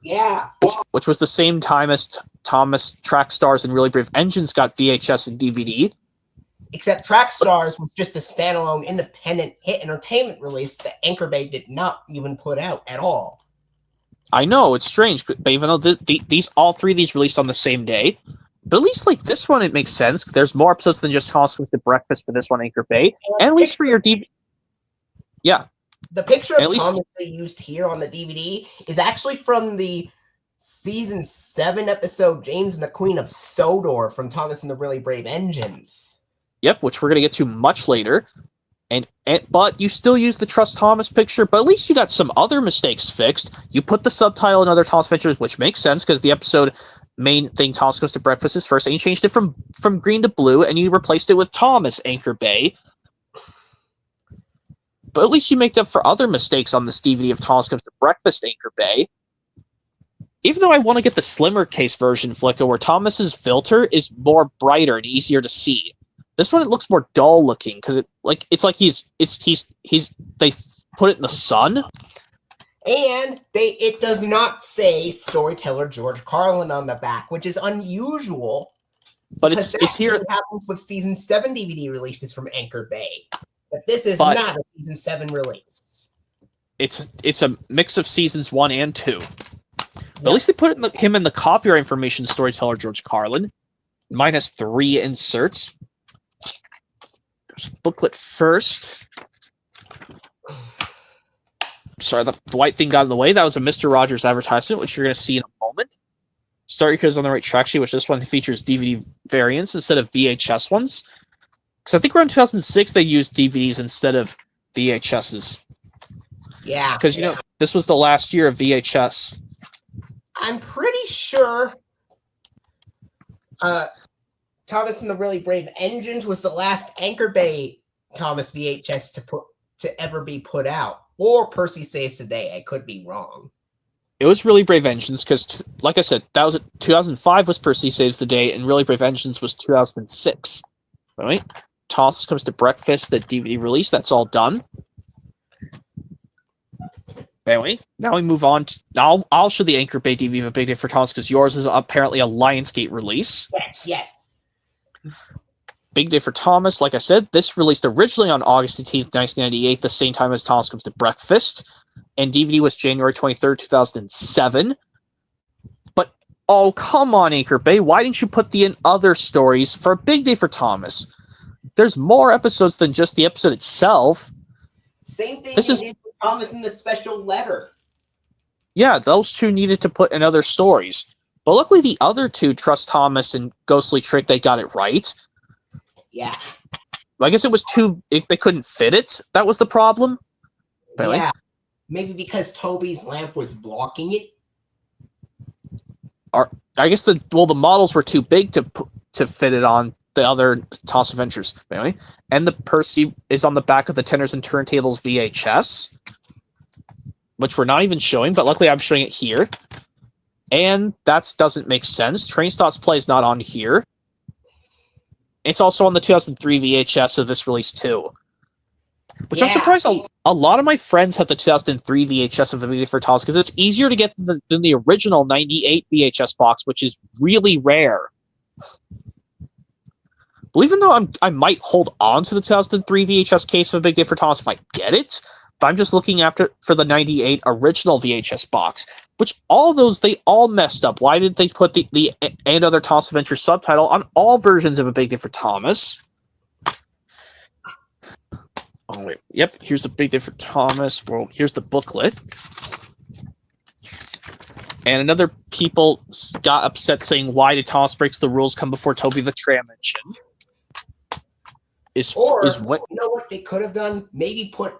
Yeah. Which was the same time as Thomas Track Stars and Really Brave Engines got VHS and DVD. Except Track Stars was just a standalone independent hit entertainment release that Anchor Bay did not even put out at all. I know, it's strange, but even though these all three of these released on the same day, but at least like this one, it makes sense. There's more episodes than just Thomas Goes to Breakfast for this one, Anchor Bay, and at least for your DVD. Yeah. The picture of Thomas they used here on the DVD is actually from the Season 7 episode James and the Queen of Sodor from Thomas and the Really Brave Engines. Yep, which we're going to get to much later. But you still use the Trust Thomas picture, but at least you got some other mistakes fixed. You put the subtitle in Other Thomas Ventures, which makes sense because the episode main thing, Thomas Goes to Breakfast, is first, and you changed it from green to blue, and you replaced it with Thomas, Anchor Bay. But at least you make up for other mistakes on this DVD of Thomas Goes to Breakfast, Anchor Bay. Even though I want to get the slimmer case version, Flicka, where Thomas's filter is more brighter and easier to see. This one, it looks more dull looking because it's like they put it in the sun. And it does not say storyteller George Carlin on the back, which is unusual. But it's here. It happens with Season 7 DVD releases from Anchor Bay. But this is not a Season 7 release. It's a mix of Seasons 1 and 2. But at least they put him in the copyright information, storyteller George Carlin. Mine has 3 inserts. There's booklet first. Sorry, the white thing got in the way. That was a Mr. Rogers advertisement, which you're going to see in a moment. Start Your Kids on the Right Track sheet, which this one features DVD variants instead of VHS ones. Because I think around 2006 they used DVDs instead of VHSs. Yeah. Because, this was the last year of VHS. I'm pretty sure Thomas and the Really Brave Engines was the last Anchor Bay Thomas VHS to ever be put out. Or Percy Saves the Day. I could be wrong. It was Really Brave Engines because, like I said, that was 2005 was Percy Saves the Day, and Really Brave Engines was 2006. Right? Thomas Comes to Breakfast, the DVD release. That's all done. Anyway, now we move on. I'll show the Anchor Bay DVD of A Big Day for Thomas because yours is apparently a Lionsgate release. Yes. Big Day for Thomas, like I said, this released originally on August 18th, 1998, the same time as Thomas Comes to Breakfast, and DVD was January 23rd, 2007. But, oh, come on, Anchor Bay, why didn't you put the other stories for A Big Day for Thomas? There's more episodes than just the episode itself. Same thing did for Thomas in the special letter. Yeah, those two needed to put in other stories. But luckily the other two, Trust Thomas and Ghostly Trick, they got it right. Yeah. I guess it was they couldn't fit it. That was the problem. But anyway. Yeah. Maybe because Toby's lamp was blocking it. I guess the models were too big to fit it on the other Toss Adventures. But anyway. And the Percy is on the back of the Tenners and Turntables VHS, which we're not even showing, but luckily I'm showing it here. And that doesn't make sense. Train Stops Play is not on here. It's also on the 2003 VHS of this release too. Which I'm surprised a lot of my friends have the 2003 VHS of the movie for Thomas because it's easier to get than the original 98 VHS box, which is really rare. Well, even though I might hold on to the 2003 VHS case of A Big Day for Thomas if I get it, but I'm just looking for the 98 original VHS box, which all those, they all messed up. Why did they put the And Other Thomas Adventures subtitle on all versions of A Big Day for Thomas? Oh, wait. Yep, here's A Big Day for Thomas. Well, here's the booklet. And another people got upset saying, why did Thomas Breaks the Rules come before Toby the Tram Engine? You know what they could have done? Maybe put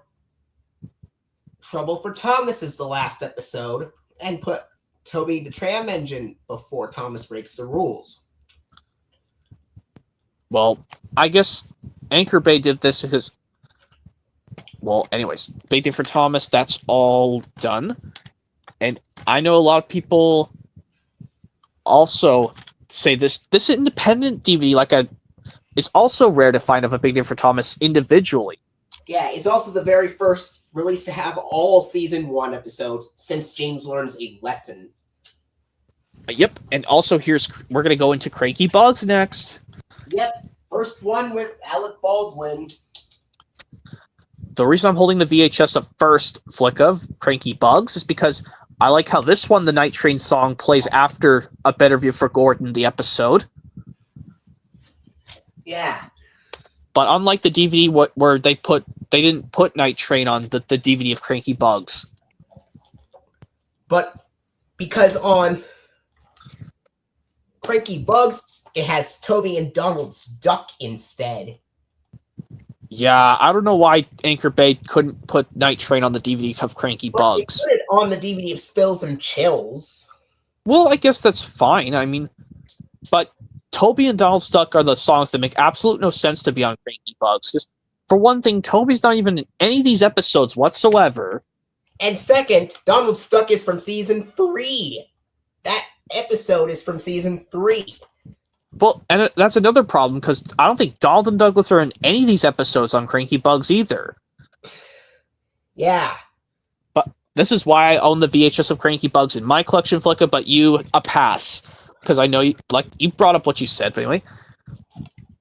Trouble for Thomas as the last episode and put Toby the Tram Engine before Thomas Breaks the Rules. Well, I guess Anchor Bay did this because... Well, anyways, Big Day for Thomas, that's all done. And I know a lot of people also say this independent DVD, is also rare to find of A Big Day for Thomas individually. Yeah, it's also the very first release to have all Season 1 episodes since James Learns a Lesson. Yep, and also we're going to go into Cranky Bugs next. Yep, First one with Alec Baldwin. The reason I'm holding the VHS of first flick of Cranky Bugs is because I like how this one, the Night Train song, plays after A Better View for Gordon, the episode. Yeah. But unlike the DVD where they didn't put Night Train on the DVD of Cranky Bugs. But because on Cranky Bugs, it has Toby and Donald's Duck instead. Yeah, I don't know why Anchor Bay couldn't put Night Train on the DVD of Cranky Bugs. They put it on the DVD of Spills and Chills. Well, I guess that's fine. I mean, but Toby and Donald's Duck are the songs that make absolute no sense to be on Cranky Bugs. Because, for one thing, Toby's not even in any of these episodes whatsoever. And second, Donald's Duck is from season 3. That episode is from season 3. Well, and that's another problem, because I don't think Donald and Douglas are in any of these episodes on Cranky Bugs either. Yeah. But this is why I own the VHS of Cranky Bugs in my collection, Flicka, but you, a pass. Because I know you brought up what you said, but anyway.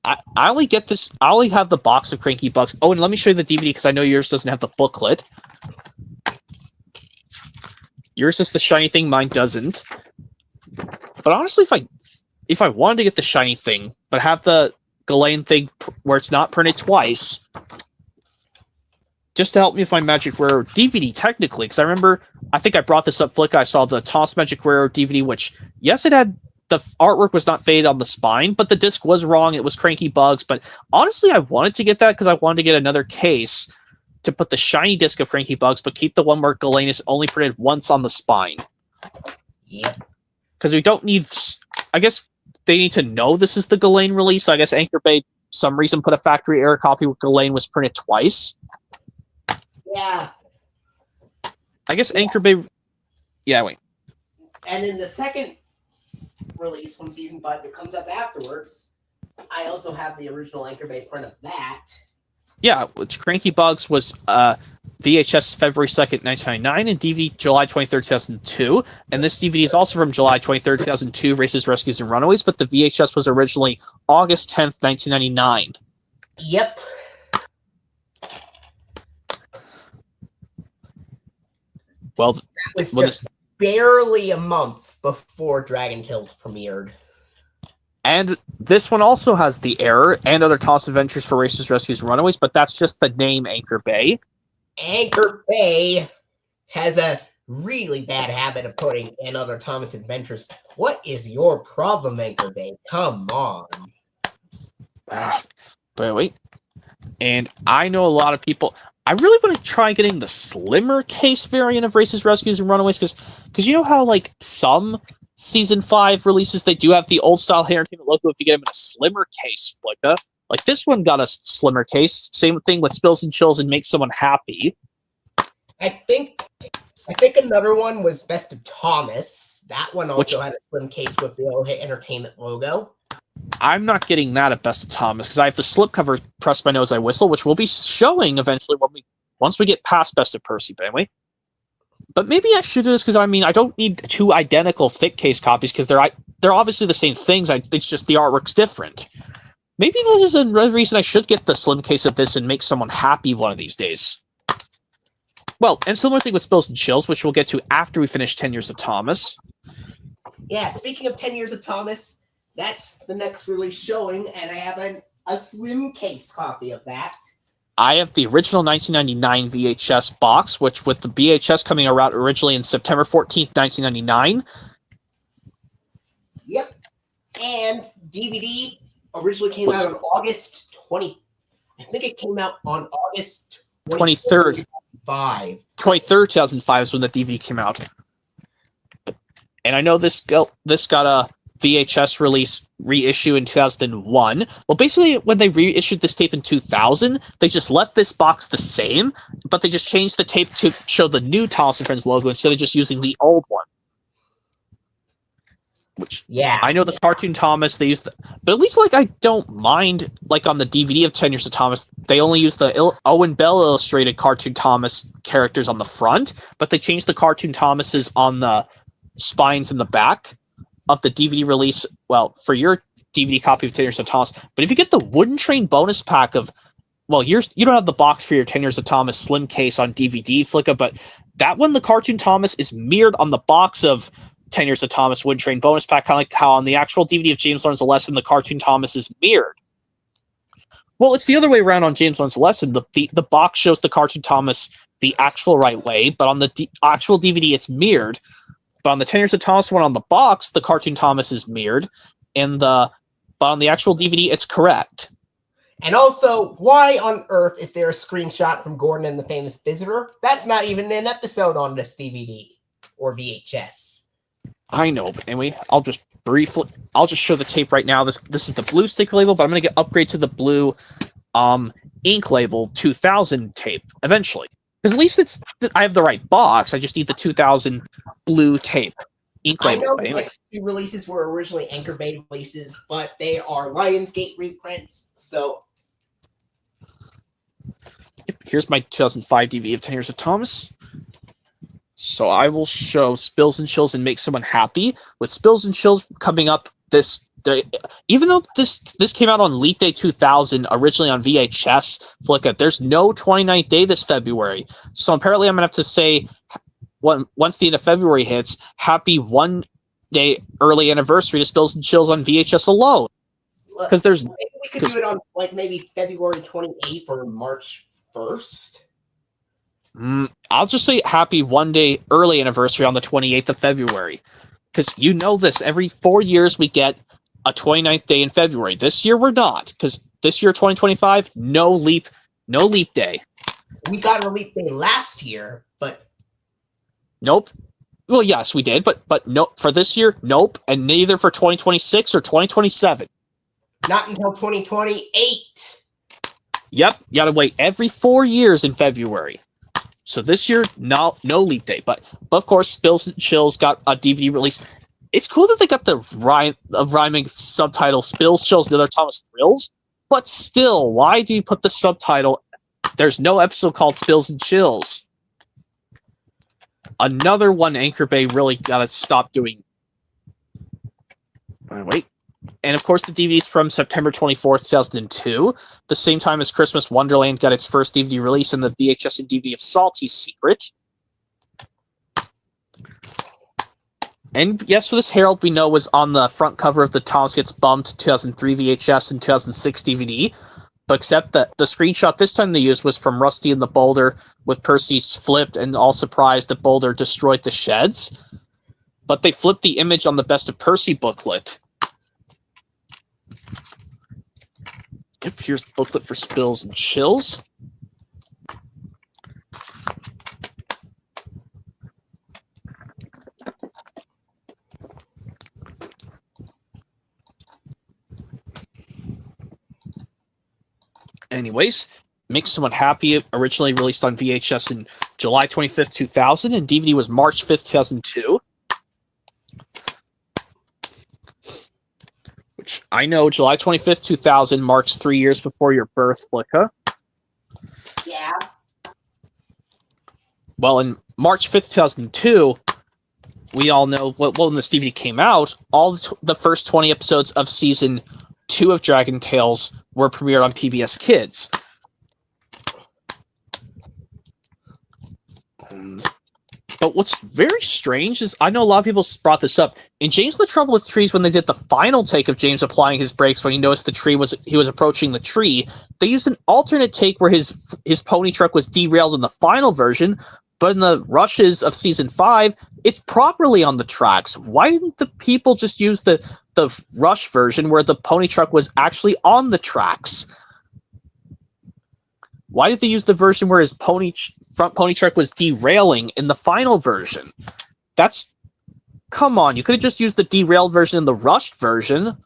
I only get this, I only have the box of Cranky Bugs. Oh, and let me show you the DVD, because I know yours doesn't have the booklet. Yours is the shiny thing, mine doesn't. But honestly, if I wanted to get the shiny thing, but have the Ghislaine thing where it's not printed twice, just to help me with my Magic Rare DVD, technically, because I think I brought this up, Flick, I saw the Toss Magic Rare DVD, which, yes, it had, the artwork was not faded on the spine, but the disc was wrong, it was Cranky Bugs, but honestly, I wanted to get that because I wanted to get another case to put the shiny disc of Cranky Bugs, but keep the one where Ghislaine is only printed once on the spine. Yep. Because we don't need, I guess, they need to know this is the Ghislaine release. I guess Anchor Bay, some reason, put a factory error copy where Ghislaine was printed twice. Yeah. I guess Anchor Bay. Yeah, wait. And in the second release from season 5 that comes up afterwards, I also have the original Anchor Bay print of that. Yeah, which Cranky Bugs was VHS February 2nd, 1999, and DVD July 23rd, 2002. And this DVD is also from July 23rd, 2002, Races, Rescues, and Runaways, but the VHS was originally August 10th, 1999. Yep. Well, that was just barely a month before Dragon Tales premiered. And this one also has the error and other Toss Adventures for Races, Rescues, and Runaways, but that's just the name Anchor Bay. Anchor Bay has a really bad habit of putting and other Thomas Adventures. What is your problem, Anchor Bay? Come on. But wait. And I know a lot of people. I really want to try getting the slimmer case variant of Races, Rescues, and Runaways, because you know how, like, some Season 5 releases, they do have the old-style Hey Entertainment logo if you get them in a slimmer case, Flicka. Like, this one got a slimmer case. Same thing with Spills and Chills and Make Someone Happy. I think another one was Best of Thomas. That one also had a slim case with the old Hey Entertainment logo. I'm not getting that at Best of Thomas, because I have the slipcover Press My Nose I Whistle, which we'll be showing eventually once we get past Best of Percy, but anyway. But maybe I should do this, because I mean, I don't need two identical thick case copies, because they're obviously the same things. It's just the artwork's different. Maybe that is another reason I should get the slim case of this and Make Someone Happy one of these days. Well, and similar thing with Spills and Chills, which we'll get to after we finish 10 Years of Thomas. Yeah, speaking of 10 Years of Thomas, that's the next release showing, and I have a slim case copy of that. I have the original 1999 VHS box, which with the VHS coming out originally in September 14th, 1999. Yep. And DVD originally came out on August 20. I think it came out on August 23rd. 2005. 23rd, 2005 is when the DVD came out. And I know this got a VHS release reissue in 2001. Well, basically, when they reissued this tape in 2000, they just left this box the same, but they just changed the tape to show the new Thomas & Friends logo instead of just using the old one. Which, yeah, I know the cartoon Thomas, they used but at least, like, I don't mind, like, on the DVD of 10 Years of Thomas, they only use the Owen Bell illustrated cartoon Thomas characters on the front, but they changed the cartoon Thomases on the spines in the back of the DVD release. Well, for your DVD copy of 10 Years of Thomas. But if you get the Wooden Train bonus pack of, well, you don't have the box for your 10 Years of Thomas slim case on DVD, Flicka, but that one, the Cartoon Thomas, is mirrored on the box of 10 Years of Thomas Wooden Train bonus pack, kind of like how on the actual DVD of James Learns a Lesson, the Cartoon Thomas is mirrored. Well, it's the other way around on James Learns a Lesson. The box shows the Cartoon Thomas the actual right way, but on the actual DVD, it's mirrored. But on the 10 Years of Thomas one on the box, the Cartoon Thomas is mirrored, but on the actual DVD, it's correct. And also, why on earth is there a screenshot from Gordon and the Famous Visitor? That's not even an episode on this DVD or VHS. I know, but anyway, I'll just show the tape right now. This is the blue sticker label, but I'm going to upgrade to the blue ink label 2000 tape eventually. Because at least I have the right box. I just need the 2000 blue tape ink label. I know anyway. the next two releases were originally Anchor Bay releases, but they are Lionsgate reprints, so... Here's my 2005 DVD of 10 Years of Thomas. So I will show Spills and Chills and Make Someone Happy. With Spills and Chills coming up even though this came out on Leap Day 2000, originally on VHS, Flicka, there's no 29th day this February. So apparently I'm going to have to say, once the end of February hits, happy 1 day early anniversary to Spills and Chills on VHS alone. Because there's... Maybe we could do it on maybe February 28th or March 1st. I'll just say happy 1 day early anniversary on the 28th of February. Because you know this, every 4 years we get a 29th day in February. This year we're not, because this year, 2025, no leap day. We got a leap day last year, but... Nope. Well, yes, we did, but no, for this year, nope, and neither for 2026 or 2027. Not until 2028. Yep, you gotta wait every 4 years in February. So this year, no leap day. But of course, Spills and Chills got a DVD release. It's cool that they got the rhyming subtitle Spills, Chills, and Other Thomas Thrills. But still, why do you put the subtitle? There's no episode called Spills and Chills. Another one Anchor Bay really gotta stop doing. Wait. And of course, the DVD's from September 24th, 2002, the same time as Christmas Wonderland got its first DVD release in the VHS and DVD of Salty's Secret. And yes, for this Harold we know was on the front cover of the Thomas Gets Bumped 2003 VHS and 2006 DVD, but except that the screenshot this time they used was from Rusty and the Boulder with Percy flipped and all surprised that Boulder destroyed the sheds. But they flipped the image on the Best of Percy booklet. Yep, here's the booklet for Spills and Chills. Anyways, Make Someone Happy, originally released on VHS in July 25th, 2000, and DVD was March 5th, 2002. Which I know July 25th, 2000 marks 3 years before your birth, Flicka. Yeah. Well, in March 5th, 2002, we all know, when this DVD came out, all the first 20 episodes of Season 2 of Dragon Tales were premiered on PBS Kids. But what's very strange is, I know a lot of people brought this up, in James and the Trouble with Trees, when they did the final take of James applying his brakes when he noticed he was approaching the tree, they used an alternate take where his pony truck was derailed in the final version, but in the rushes of Season 5, it's properly on the tracks. Why didn't the people just use the rush version where the pony truck was actually on the tracks? Why did they use the version where his front pony truck was derailing in the final version? Come on, you could have just used the derailed version and the rushed version.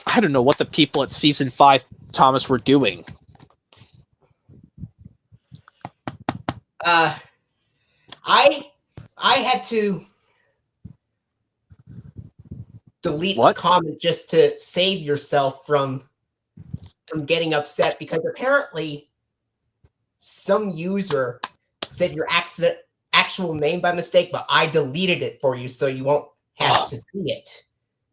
I don't know what the people at Season 5, Thomas, were doing. I had to delete What? the comment just to save yourself from getting upset, because apparently some user said your actual name by mistake, but I deleted it for you so you won't have to see it.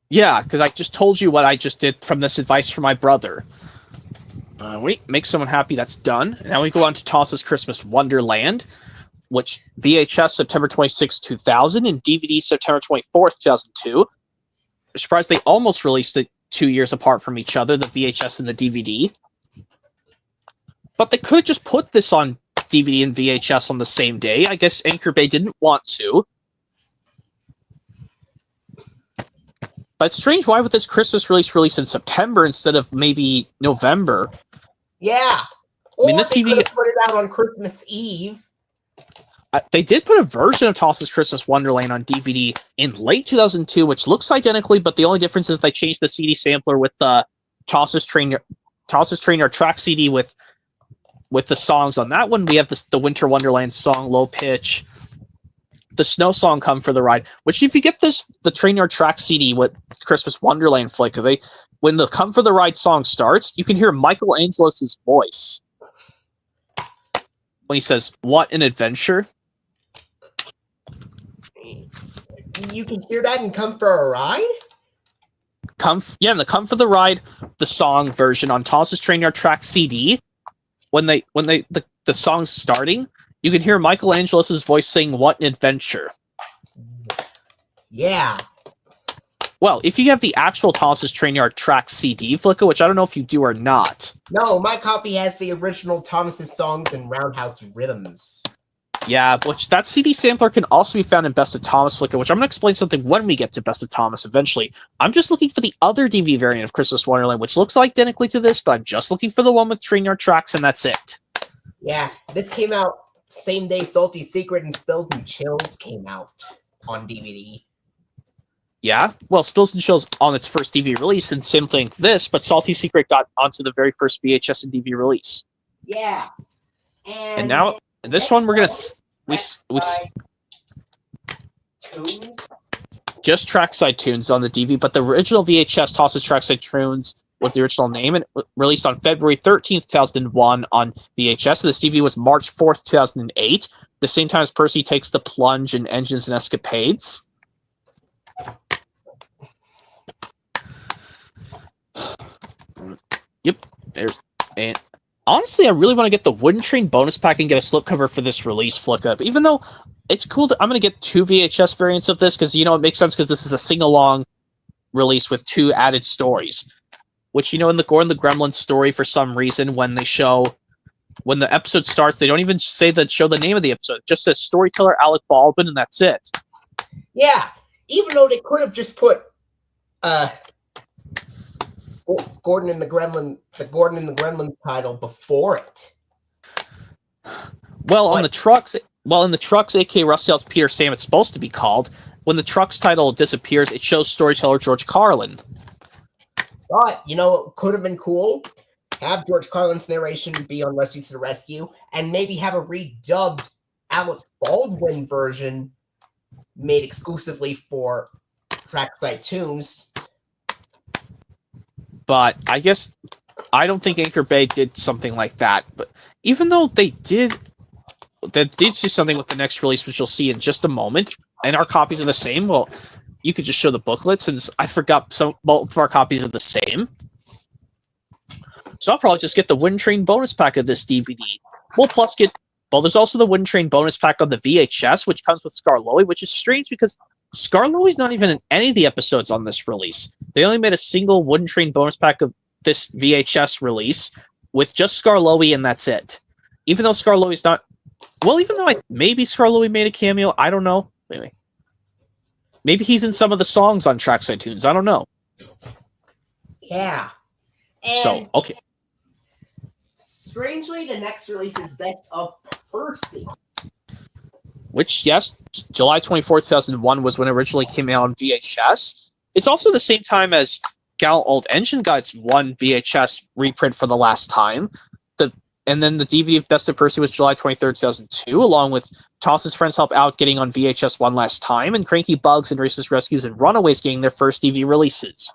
Yeah, because I just told you what I just did from this advice from my brother. Wait, make someone happy, that's done. Now we go on to Toss's Christmas Wonderland, which VHS September 26, 2000, and DVD September 24th, 2002. I'm surprised they almost released it 2 years apart from each other, the VHS and the DVD. But they could have just put this on DVD and VHS on the same day. I guess Anchor Bay didn't want to. But it's strange, why would this Christmas release in September instead of maybe November? Yeah. I mean, Or this they TV could have put it out on Christmas Eve. They did put a version of Toss's Christmas Wonderland on DVD in late 2002, which looks identically, but the only difference is they changed the CD sampler with the Toss's Trainer track CD with the songs on that one. We have the Winter Wonderland song, Low Pitch, the Snow Song, Come for the Ride, which if you get the Trainer track CD with Christmas Wonderland flick, when the Come for the Ride song starts, you can hear Michael Angelos' voice when he says, "What an adventure." You can hear that and Come for a Ride? The Come for the Ride, the song version on Toss's Trainer track CD, when the song's starting, you can hear Michael Angelos' voice saying, "What an adventure." Yeah. Well, if you have the actual Toss's Trainer track CD, Flicka, which I don't know if you do or not. No, my copy has the original Thomas's songs and Roundhouse rhythms. Yeah, which that CD sampler can also be found in Best of Thomas, Flicka, which I'm going to explain something when we get to Best of Thomas eventually. I'm just looking for the other DVD variant of Christmas Wonderland, which looks identically to this, but I'm just looking for the one with Trainer tracks, and that's it. Yeah, this came out same day Salty Secret and Spills and Chills came out on DVD. Yeah, well, Spills and Chills on its first DVD release, and same thing to this, but Salty Secret got onto the very first VHS and DVD release. Yeah. And now, this one we're going to... We just Trackside Tunes on the DVD, but the original VHS Toss's Trackside Tunes was the original name, and it released on February 13th, 2001 on VHS. This DVD was March 4th, 2008, the same time as Percy Takes the Plunge in Engines and Escapades. Yep, there's... And honestly, I really want to get the Wooden Train bonus pack and get a slipcover for this release, Flicka. Even though it's cool, I'm going to get 2 VHS variants of this because, it makes sense because this is a sing-along release with 2 added stories. Which, in the Gore and the Gremlins story, for some reason, when the episode starts, they don't even show the name of the episode. It just says storyteller Alec Baldwin, and that's it. Yeah, even though they could have just put Gordon and the Gremlin title before it. Well, in the trucks, aka Russell's Peter Sam, it's supposed to be called. When the trucks title disappears, it shows storyteller George Carlin. But, it could have been cool. Have George Carlin's narration be on Rescue to the Rescue, and maybe have a redubbed Alec Baldwin version made exclusively for Trackside Tunes. But I guess I don't think Anchor Bay did something like that. But even though they did do something with the next release, which you'll see in just a moment, and our copies are the same. Well, you could just show the booklet since I forgot both of our copies are the same. So I'll probably just get the Wind Train bonus pack of this DVD. There's also the Wind Train bonus pack on the VHS, which comes with Scarloey, which is strange because Scarloey's not even in any of the episodes on this release. They only made a single Wooden Train bonus pack of this VHS release with just Scarloey, and that's it. Even though Scarloey's not... Well, even though maybe Scarloey made a cameo, I don't know. Maybe he's in some of the songs on Trackside Tunes. I don't know. Yeah. And okay. Strangely, the next release is Best of Percy. Which, yes, July 24th, 2001 was when it originally came out on VHS. It's also the same time as Gal Old Engine got its 1 VHS reprint for the last time. And then the DVD of Best of Percy was July 23rd, 2002, along with Toss's Friends Help Out getting on VHS one last time, and Cranky Bugs and Racist Rescues and Runaways getting their first DVD releases.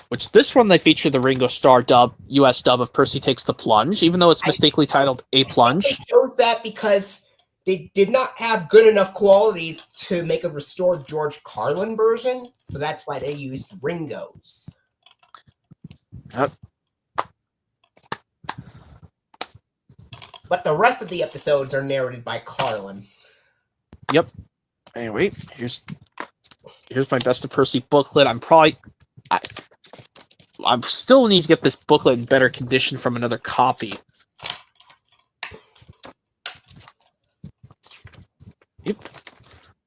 Which this one, they feature the Ringo Starr US dub of Percy Takes the Plunge, even though it's mistakenly titled A Plunge. It shows that because they did not have good enough quality to make a restored George Carlin version, so that's why they used Ringo's. Yep. But the rest of the episodes are narrated by Carlin. Yep. Anyway, here's my Best of Percy booklet. I still need to get this booklet in better condition from another copy. Yep.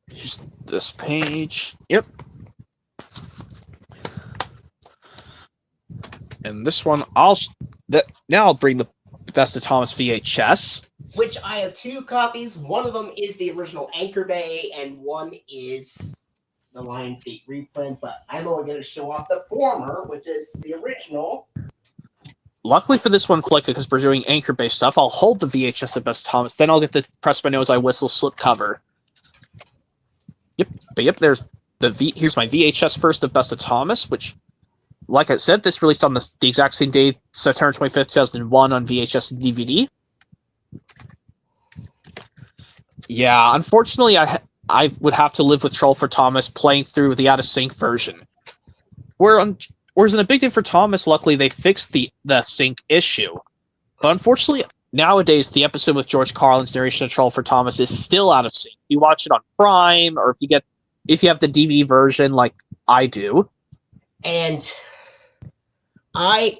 Here's this page. Yep. And this one, now I'll bring the Best of Thomas VHS. Which I have 2 copies. One of them is the original Anchor Bay, and one is the Lionsgate reprint, but I'm only going to show off the former, which is the original. Luckily for this one, Flicka, because we're doing Anchor-based stuff, I'll hold the VHS of Best of Thomas, then I'll get the Press My Nose, I Whistle slipcover. Yep, but yep, here's my VHS first of Best of Thomas, which, like I said, this released on the exact same day, September 25th, 2001 on VHS and DVD. Yeah, unfortunately, I would have to live with Troll for Thomas playing through the out-of-sync version. Whereas in A Big Day for Thomas, luckily, they fixed the sync issue. But unfortunately, nowadays, the episode with George Carlin's narration of Troll for Thomas is still out of sync. You watch it on Prime, or if you have the DVD version like I do. And I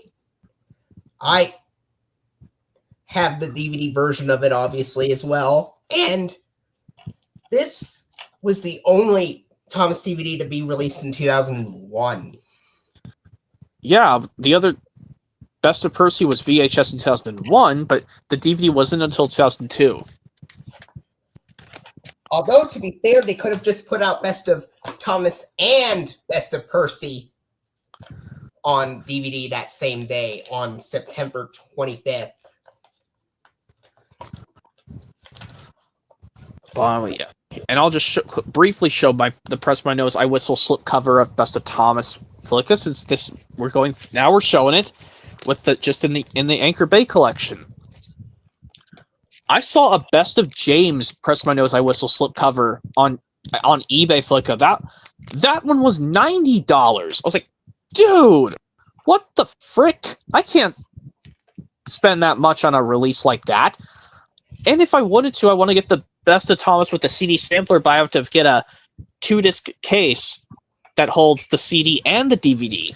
have the DVD version of it, obviously, as well. And this was the only Thomas DVD to be released in 2001. Yeah, the other Best of Percy was VHS in 2001, but the DVD wasn't until 2002. Although, to be fair, they could have just put out Best of Thomas and Best of Percy on DVD that same day, on September 25th. Yeah. And I'll just briefly show the Press My Nose, I Whistle slipcover of Best of Thomas Flicka, since we're showing it with just in the Anchor Bay collection. I saw a Best of James Press My Nose, I Whistle slipcover on eBay Flicka. That one was $90. I was like, dude, what the frick? I can't spend that much on a release like that. And if I wanted to, I want to get the Best of Thomas with the CD sampler, but I have to get a 2-disc case that holds the CD and the DVD.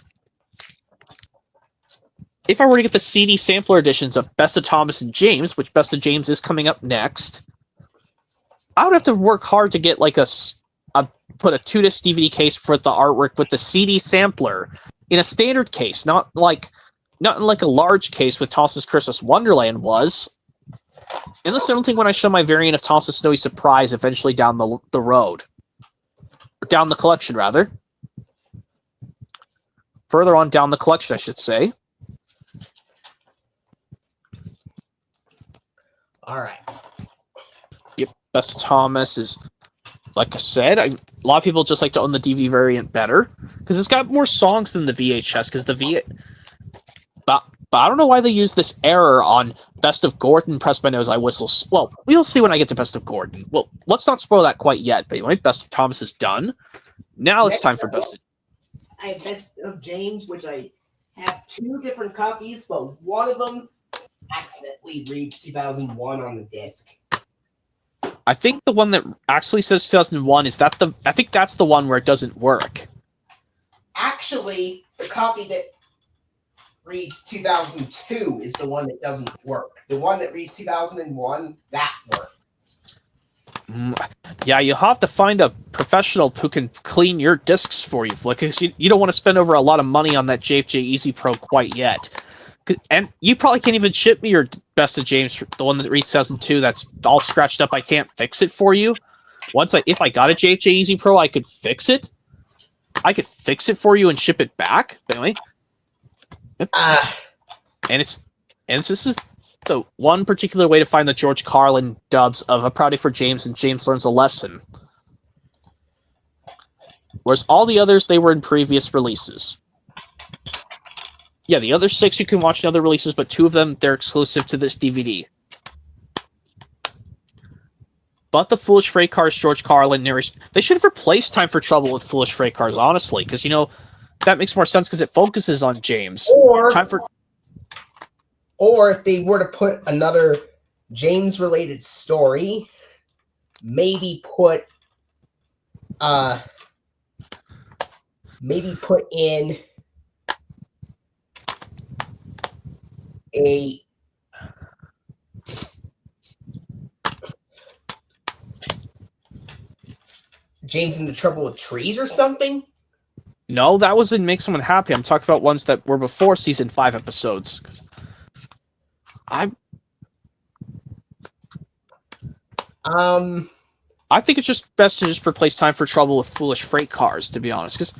If I were to get the CD sampler editions of Best of Thomas and James, which Best of James is coming up next, I would have to work hard to get put a 2-disc DVD case for the artwork with the CD sampler in a standard case, not in like a large case with Thomas's Christmas Wonderland was. And that's the only thing when I show my variant of Thomas's Snowy Surprise eventually down the road. Or down the collection, rather. Further on down the collection, I should say. Alright. Yep, Best of Thomas is, like I said, a lot of people just like to own the DVD variant better, because it's got more songs than the VHS, because But I don't know why they use this error on Best of Gordon, Press My Nose, I Whistle. Well, we'll see when I get to Best of Gordon. Well, let's not spoil that quite yet, but anyway, Best of Thomas is done. Now it's time for Best of... I have Best of James, which I have 2 different copies, but one of them accidentally reads 2001 on the disc. I think the one that actually says 2001, I think that's the one where it doesn't work. Actually, the copy that reads 2002 is the one that doesn't work. The one that reads 2001, that works. Yeah, you'll have to find a professional who can clean your discs for you, Flick, because you don't want to spend over a lot of money on that JFJ Easy Pro quite yet. And you probably can't even ship me your Best of James, the one that reads 2002 that's all scratched up. I can't fix it for you. If I got a JFJ Easy Pro, I could fix it. I could fix it for you and ship it back. But anyway. This is the one particular way to find the George Carlin dubs of A Proud Day for James and James Learns a Lesson. Whereas all the others, they were in previous releases. Yeah, the other 6 you can watch in other releases, but 2 of them, they're exclusive to this DVD. but the Foolish Freight Cars George Carlin narration. They should have replaced Time for Trouble with Foolish Freight Cars, honestly, because that makes more sense because it focuses on James. Or if they were to put another James-related story, maybe put in a James into trouble with trees or something. No, that was in Make Someone Happy. I'm talking about ones that were before season 5 episodes. I think it's just best to just replace Time for Trouble with Foolish Freight Cars, to be honest, because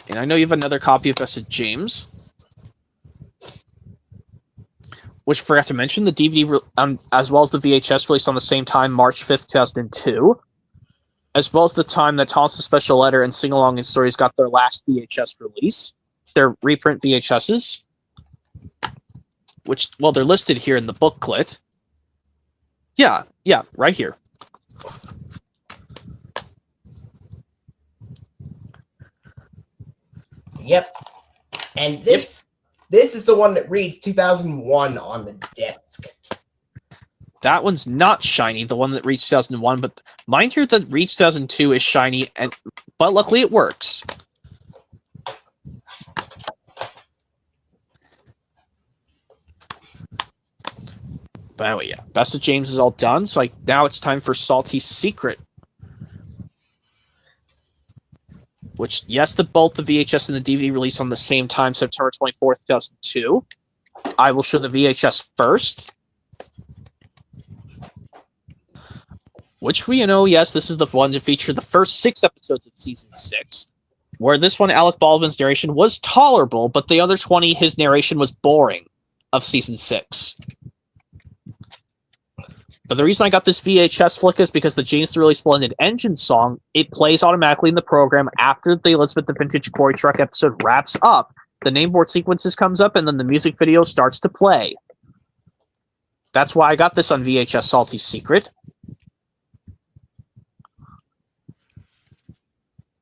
and I know you have another copy of Best of James, which I forgot to mention, the DVD as well as the VHS released on the same time, March 5th, 2002, as well as the time that Thomas' Special Letter and Sing Along and Stories got their last VHS release, their reprint VHSs, which, well, they're listed here in the booklet. Yeah, right here. Yep. And this is the one that reads 2001 on the disc. That one's not shiny, the one that reads 2001, but mine here that reads 2002 is shiny, but luckily it works. But anyway, yeah, Best of James is all done, so now it's time for Salty Secret. Which, yes, both the VHS and the DVD released on the same time, September 24th, 2002. I will show the VHS first. Which we know, yes, this is the one to feature the first 6 episodes of Season 6. Where this one, Alec Baldwin's narration was tolerable, but the other 20, his narration was boring of Season 6. But the reason I got this VHS flick is because the James the Really Splendid Engine song, it plays automatically in the program after the Elizabeth the Vintage Quarry Truck episode wraps up. The name board sequences comes up, and then the music video starts to play. That's why I got this on VHS Salty Secret.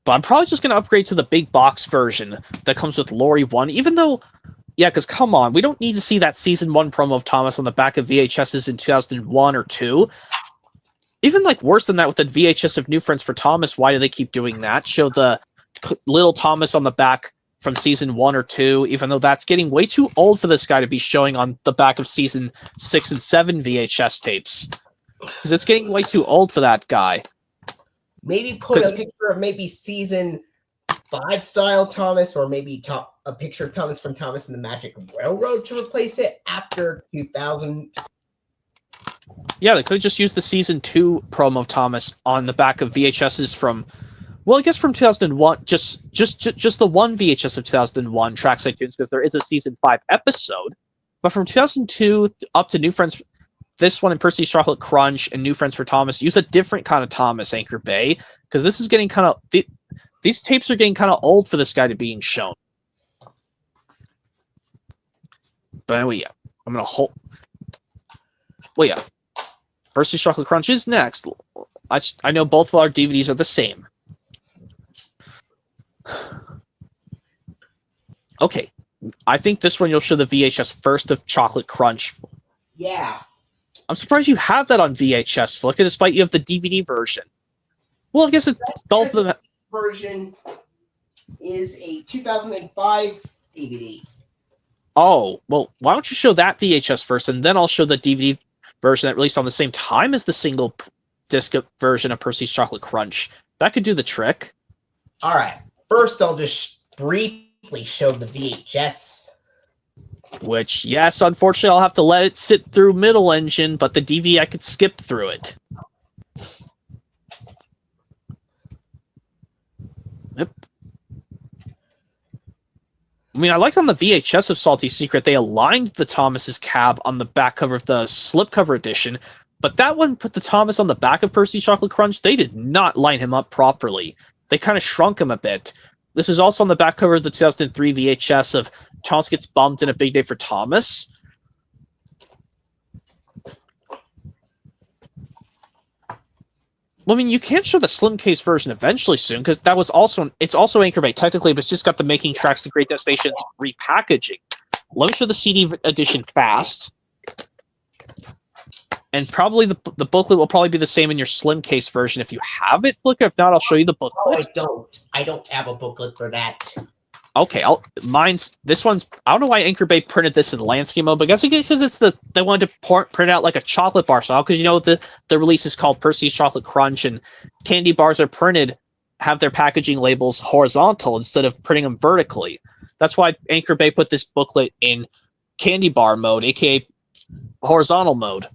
But I'm probably just going to upgrade to the big box version that comes with Lori 1, even though... Yeah, because come on, we don't need to see that Season 1 promo of Thomas on the back of VHSs in 2001 or 2. Even, worse than that with the VHS of New Friends for Thomas, why do they keep doing that? Show the little Thomas on the back from Season 1 or 2, even though that's getting way too old for this guy to be showing on the back of Season 6 and 7 VHS tapes. Because it's getting way too old for that guy. Maybe put a picture of maybe Season 5 style Thomas, or maybe a picture of Thomas from Thomas and the Magic Railroad to replace it after 2000. Yeah, they could have just used the Season 2 promo of Thomas on the back of VHSs from, well, I guess from 2001, just the one VHS of 2001, Trackside Tunes, because there is a Season 5 episode. But from 2002 up to New Friends, this one and Percy's Chocolate Crunch and New Friends for Thomas, use a different kind of Thomas, Anchor Bay, because this is getting kind of... These tapes are getting kind of old for this guy to being shown. But anyway, yeah. I'm going to hold... Well, yeah. Percy's Chocolate Crunch is next. I know both of our DVDs are the same. Okay. I think this one you'll show the VHS first of Chocolate Crunch. Yeah. I'm surprised you have that on VHS, Flick, despite you have the DVD version. Well, I guess both of them... version is a 2005 DVD. Oh, well, why don't you show that VHS first, and then I'll show the DVD version that released on the same time as the single disc version of Percy's Chocolate Crunch. That could do the trick. All right. First, I'll just briefly show the VHS. Which, yes, unfortunately, I'll have to let it sit through middle engine, but the DVD, I could skip through it. Yep. I mean, I liked on the VHS of Salty Secret, they aligned the Thomas's cab on the back cover of the slipcover edition, but that one put the Thomas on the back of Percy's Chocolate Crunch. They did not line him up properly. They kind of shrunk him a bit. This is also on the back cover of the 2003 VHS of Thomas Gets Bumped in A Big Day for Thomas. Well, I mean, you can show the slim case version eventually soon, because that was also it's also Anchor Bay technically, but it's just got the Making Tracks to Great Destinations repackaging. Let me show the CD edition fast, and probably the booklet will probably be the same in your slim case version if you have it. Look, if not, I'll show you the booklet. No, I don't have a booklet for that. Okay, this one's. I don't know why Anchor Bay printed this in landscape mode, but I guess because it's they wanted to print out like a chocolate bar style, because the release is called Percy's Chocolate Crunch, and candy bars are have their packaging labels horizontal instead of printing them vertically. That's why Anchor Bay put this booklet in candy bar mode, aka horizontal mode.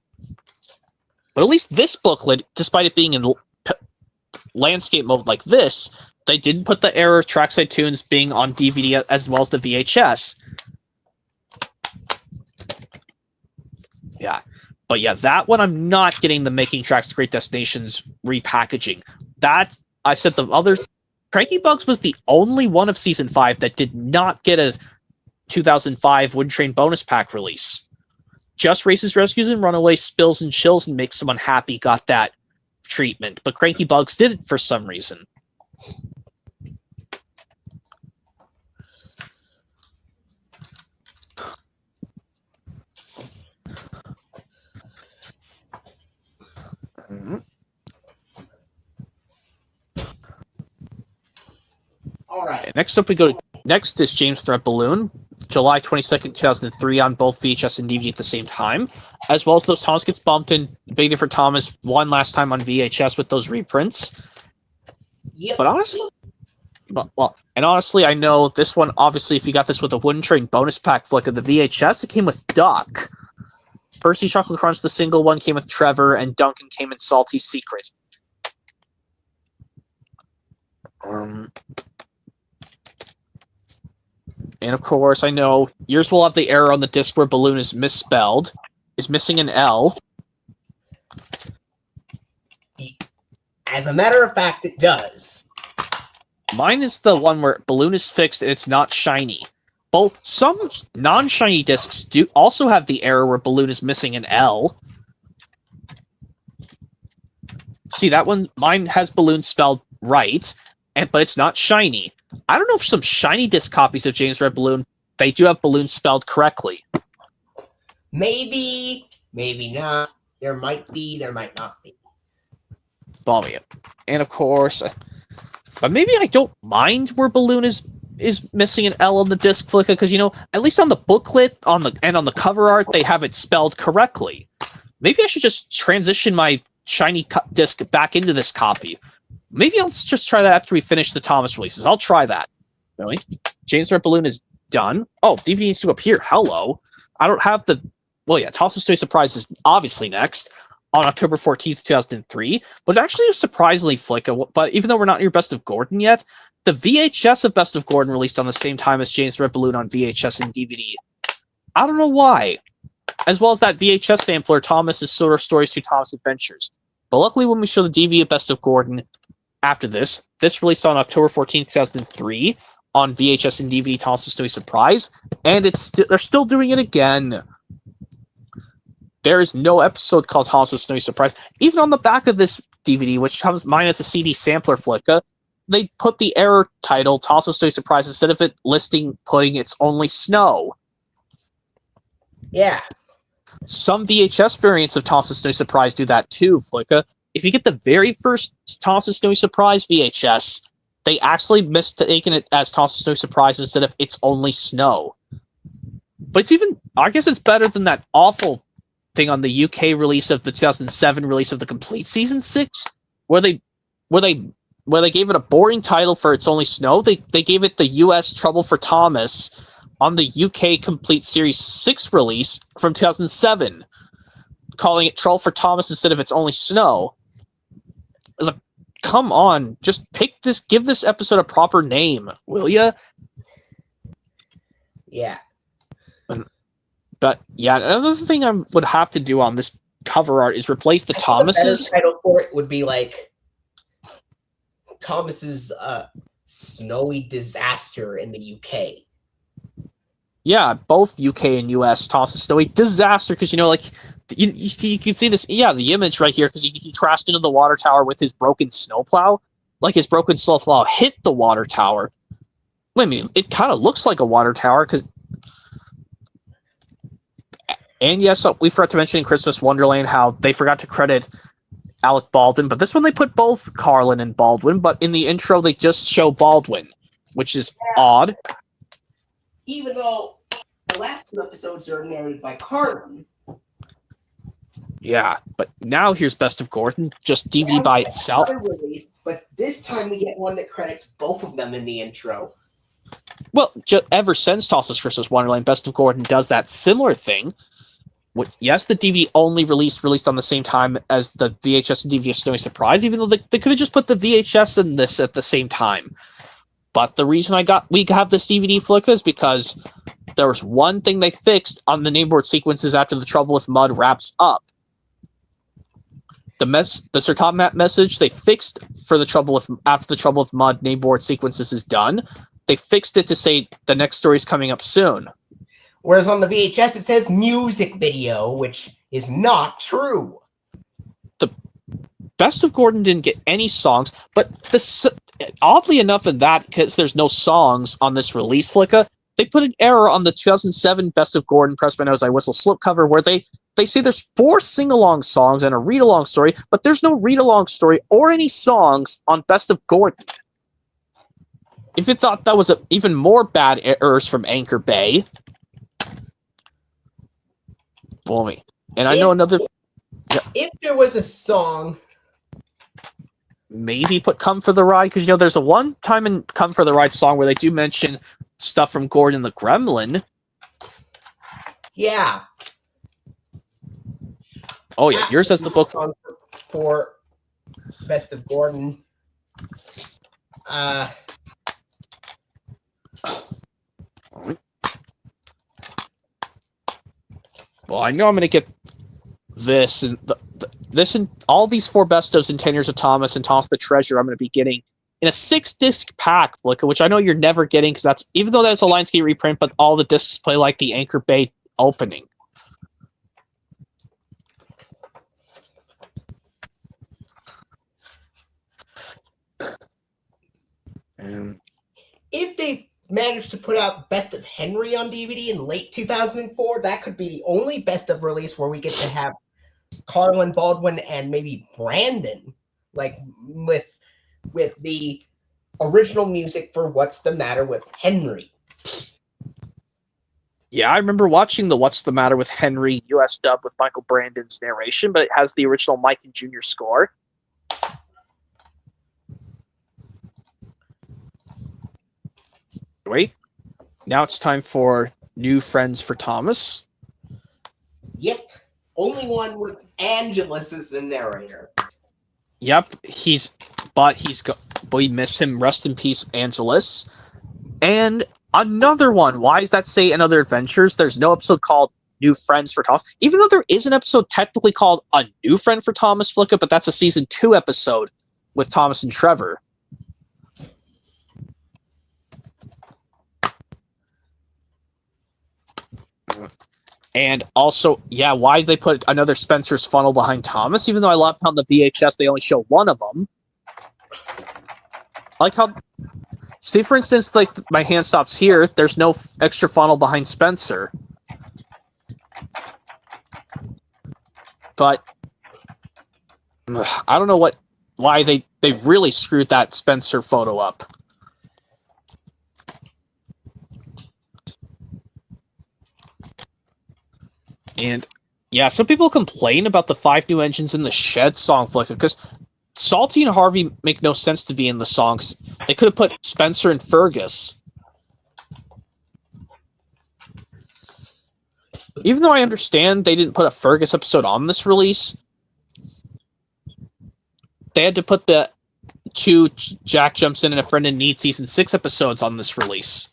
But at least this booklet, despite it being in landscape mode like this, they didn't put the error of Trackside Tunes being on DVD as well as the VHS. Yeah. But yeah, that one I'm not getting the Making Tracks to Great Destinations repackaging. That, I said the other... Cranky Bugs was the only one of Season 5 that did not get a 2005 Wind Train bonus pack release. Just Races, Rescues, and Runaways, Spills, and Chills and Make Someone Happy got that treatment, but Cranky Bugs didn't for some reason. All right. Next up, next is James the Red Balloon, July 22nd, 2003, on both VHS and DVD at the same time, as well as those Thomas Gets Bumped and Big Day for Thomas one last time on VHS with those reprints. Yep. But honestly, I know this one, obviously, if you got this with a Wooden Train bonus pack flick of the VHS, it came with Duck. Percy Chocolate Crunch, the single one, came with Trevor, and Duncan came in Salty Secret. And of course, I know yours will have the error on the disc where balloon is misspelled, is missing an L. As a matter of fact, it does. Mine is the one where balloon is fixed and it's not shiny. Both some non-shiny discs do also have the error where balloon is missing an L. See, that one, mine has balloon spelled right, but it's not shiny. I don't know if some shiny disc copies of James Red Balloon, they do have balloon spelled correctly. Maybe, maybe not. There might be, there might not be. Balmy. And of course, but maybe I don't mind where balloon is missing an L on the disc flicker, because at least on the booklet on the cover art they have it spelled correctly. Maybe I should just transition my shiny disc back into this copy. Maybe I'll just try that after we finish the Thomas releases. I'll try that. Really? James Red Balloon is done. Oh, DVD needs to appear. Hello. I don't have the... Well, yeah, Thomas Story Surprise is obviously next on October 14th, 2003. But actually, surprisingly, Flick, but even though we're not near Best of Gordon yet, the VHS of Best of Gordon released on the same time as James Red Balloon on VHS and DVD. I don't know why. As well as that VHS sampler, Thomas's Sort of Stories to Thomas Adventures. But luckily, when we show the DVD of Best of Gordon after this released on October 14th, 2003 on VHS and DVD, Thomas's Story Surprise, and they're still doing it again. There is no episode called Thomas's Story Surprise. Even on the back of this DVD, which comes mine as a CD sampler flicka, they put the error title Thomas's Story Surprise instead of it putting It's Only Snow. Yeah. Some VHS variants of Thomas's Story Surprise do that too, Flicka. If you get the very first Thomas's Story Surprise VHS, they actually mistaken it as Thomas's Story Surprise instead of It's Only Snow. But it's even, I guess it's better than that awful thing on the UK release of the 2007 release of the Complete Season 6, where they gave it a boring title for It's Only Snow. They gave it the US Trouble for Thomas on the UK Complete Series 6 release from 2007, calling it Trouble for Thomas instead of It's Only Snow. I was like, come on, just give this episode a proper name, will ya? Yeah. But yeah, another thing I would have to do on this cover art is replace the Thomases. The title for it would be like Thomas's snowy disaster in the UK. Yeah, both UK and US tossed a snowy disaster because, you can see this, the image right here because he crashed into the water tower with his broken snowplow. Like his broken snowplow hit the water tower. I mean, it kind of looks like a water tower because. And yes, we forgot to mention in Christmas Wonderland how they forgot to credit Alec Baldwin, but this one they put both Carlin and Baldwin, but in the intro they just show Baldwin, which is odd. Even though the last 2 episodes are narrated by Carlin. Yeah, but now here's Best of Gordon, just DVD by itself. Release, but this time we get one that credits both of them in the intro. Well, ever since Toss's Christmas Wonderland, Best of Gordon does that similar thing. Yes, the DVD only released on the same time as the VHS and DVD Snowy Surprise, even though they could have just put the VHS and this at the same time. But the reason we have this DVD flick is because there was one thing they fixed on the nameboard sequences after The Trouble with Mud wraps up. The Sir Tom Matt message they fixed for after The Trouble with Mud nameboard sequences is done. They fixed it to say the next story is coming up soon. Whereas on the VHS it says music video, which is not true. The Best of Gordon didn't get any songs, but oddly enough in that, because there's no songs on this release flicka, they put an error on the 2007 Best of Gordon Press My Nose I Whistle slipcover where they say there's 4 sing-along songs and a read-along story, but there's no read-along story or any songs on Best of Gordon. If you thought that was even more bad errors from Anchor Bay, Blimey. And I know another. Yeah. If there was a song, maybe put "Come for the Ride" because there's a one time in "Come for the Ride" song where they do mention stuff from Gordon the Gremlin. Yeah. Oh yeah, yours has the book for Best of Gordon. Well, I know I'm going to get this and this and all these 4 best ofs in 10 Years of Thomas and Thomas the Treasure. I'm going to be getting in a 6-disc pack, which I know you're never getting because that's even though that's a Lionsgate reprint, but all the discs play like the Anchor Bay opening. If they managed to put out Best of Henry on DVD in late 2004, that could be the only best of release where we get to have Carlin, Baldwin, and maybe Brandon, like with the original music for What's the Matter with Henry. Yeah, I remember watching the What's the Matter with Henry US dub with Michael Brandon's narration, but it has the original Mike and Jr. score. Wait, now it's time for New Friends for Thomas. Yep, only one with Angelus as the narrator. Yep, we miss him. Rest in peace, Angelus. And another one. Why does that say Another Adventures? There's no episode called New Friends for Thomas, even though there is an episode technically called A New Friend for Thomas Flicka, but that's a season 2 episode with Thomas and Trevor. And also, yeah, why did they put another Spencer's Funnel behind Thomas? Even though I love how on the VHS they only show one of them. Like how, say for instance, like my hand stops here, there's no extra funnel behind Spencer. But I don't know why they really screwed that Spencer photo up. And yeah, some people complain about the 5 new engines in the Shed song flicker because Salty and Harvey make no sense to be in the songs. They could have put Spencer and Fergus. Even though I understand they didn't put a Fergus episode on this release, they had to put the 2 Jack Jumps In and A Friend in Need Season 6 episodes on this release.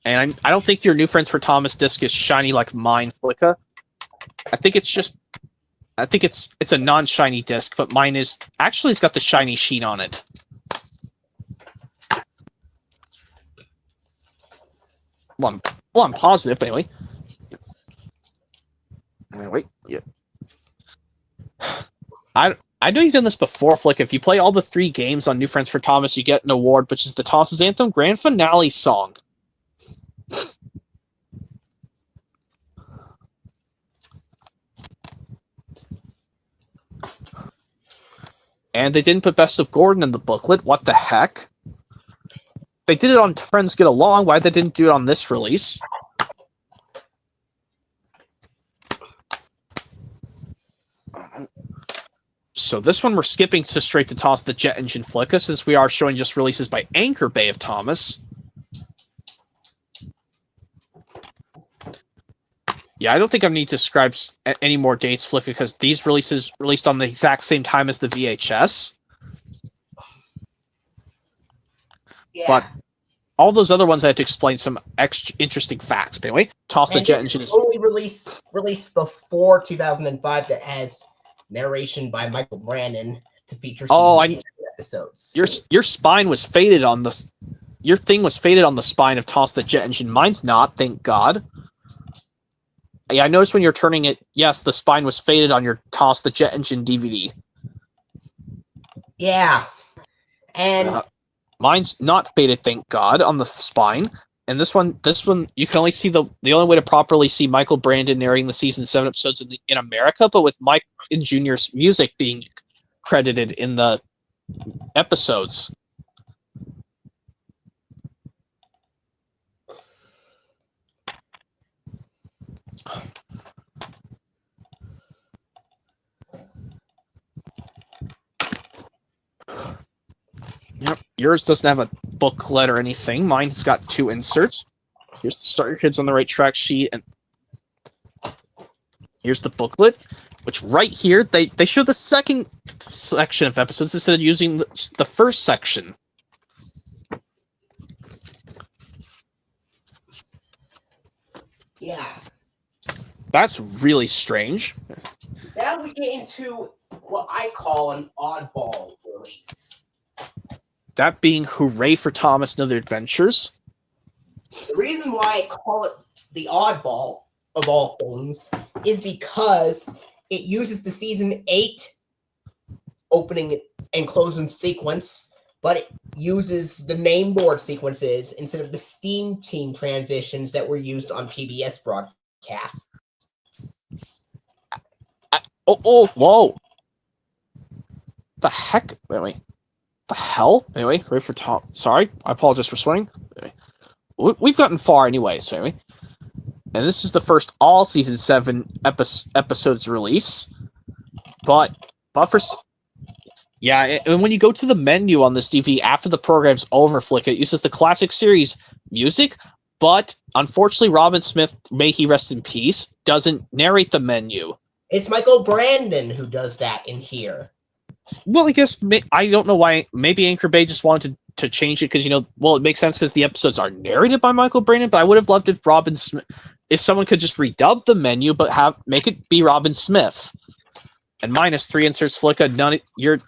And I don't think your New Friends for Thomas disc is shiny like mine, Flicka. I think it's a non-shiny disc, but mine is actually it's got the shiny sheen on it. I'm positive, but anyway. Anyway, yeah. I know you've done this before, Flick. If you play all the 3 games on New Friends for Thomas, you get an award, which is the Toss's Anthem Grand Finale song. And they didn't put Best of Gordon in the booklet. What the heck? They did it on Friends Get Along. Why they didn't do it on this release? So this one we're skipping to straight to Toss the Jet Engine Flicka, since we are showing just releases by Anchor Bay of Thomas. Yeah, I don't think I need to describe any more dates, Flicka, because these releases released on the exact same time as the VHS. Yeah. But all those other ones I had to explain some extra interesting facts. But anyway, Toss the Jet Engine is the only released before 2005 that has narration by Michael Brandon to feature episodes. Your spine was faded on the your thing was faded on the spine of Toss the Jet Engine. Mine's not, thank God. Yeah, I noticed when you're turning it, yes, the spine was faded on your Toss the Jet Engine DVD. Yeah. And mine's not faded, thank God, on the spine. And this one, you can only see the only way to properly see Michael Brandon narrating the season 7 episodes in America, but with Mike and Jr.'s music being credited in the episodes. Yep, yours doesn't have a booklet or anything. Mine's got 2 inserts. Here's the Start Your Kids on the Right Track sheet, and here's the booklet, which right here, they show the second section of episodes instead of using the first section. Yeah. That's really strange. Now we get into what I call an oddball release. That being Hooray for Thomas and Other Adventures. The reason why I call it the oddball of all things is because it uses the season 8 opening and closing sequence, but it uses the name board sequences instead of the Steam Team transitions that were used on PBS broadcasts. Whoa. The heck? Wait. The hell? Anyway, right for Tom. Sorry, I apologize for swearing. Anyway, we've gotten far anyway, so anyway. And this is the first all season 7 episodes release. But for... Yeah, and when you go to the menu on this DVD after the program's over, Flick, it uses the classic series music, but unfortunately Robin Smith, may he rest in peace, doesn't narrate the menu. It's Michael Brandon who does that in here. Well, I guess, I don't know why, maybe Anchor Bay just wanted to change it because, it makes sense because the episodes are narrated by Michael Brandon, but I would have loved if someone could just redub the menu, but make it be Robin Smith. And minus 3 inserts, Flicka, you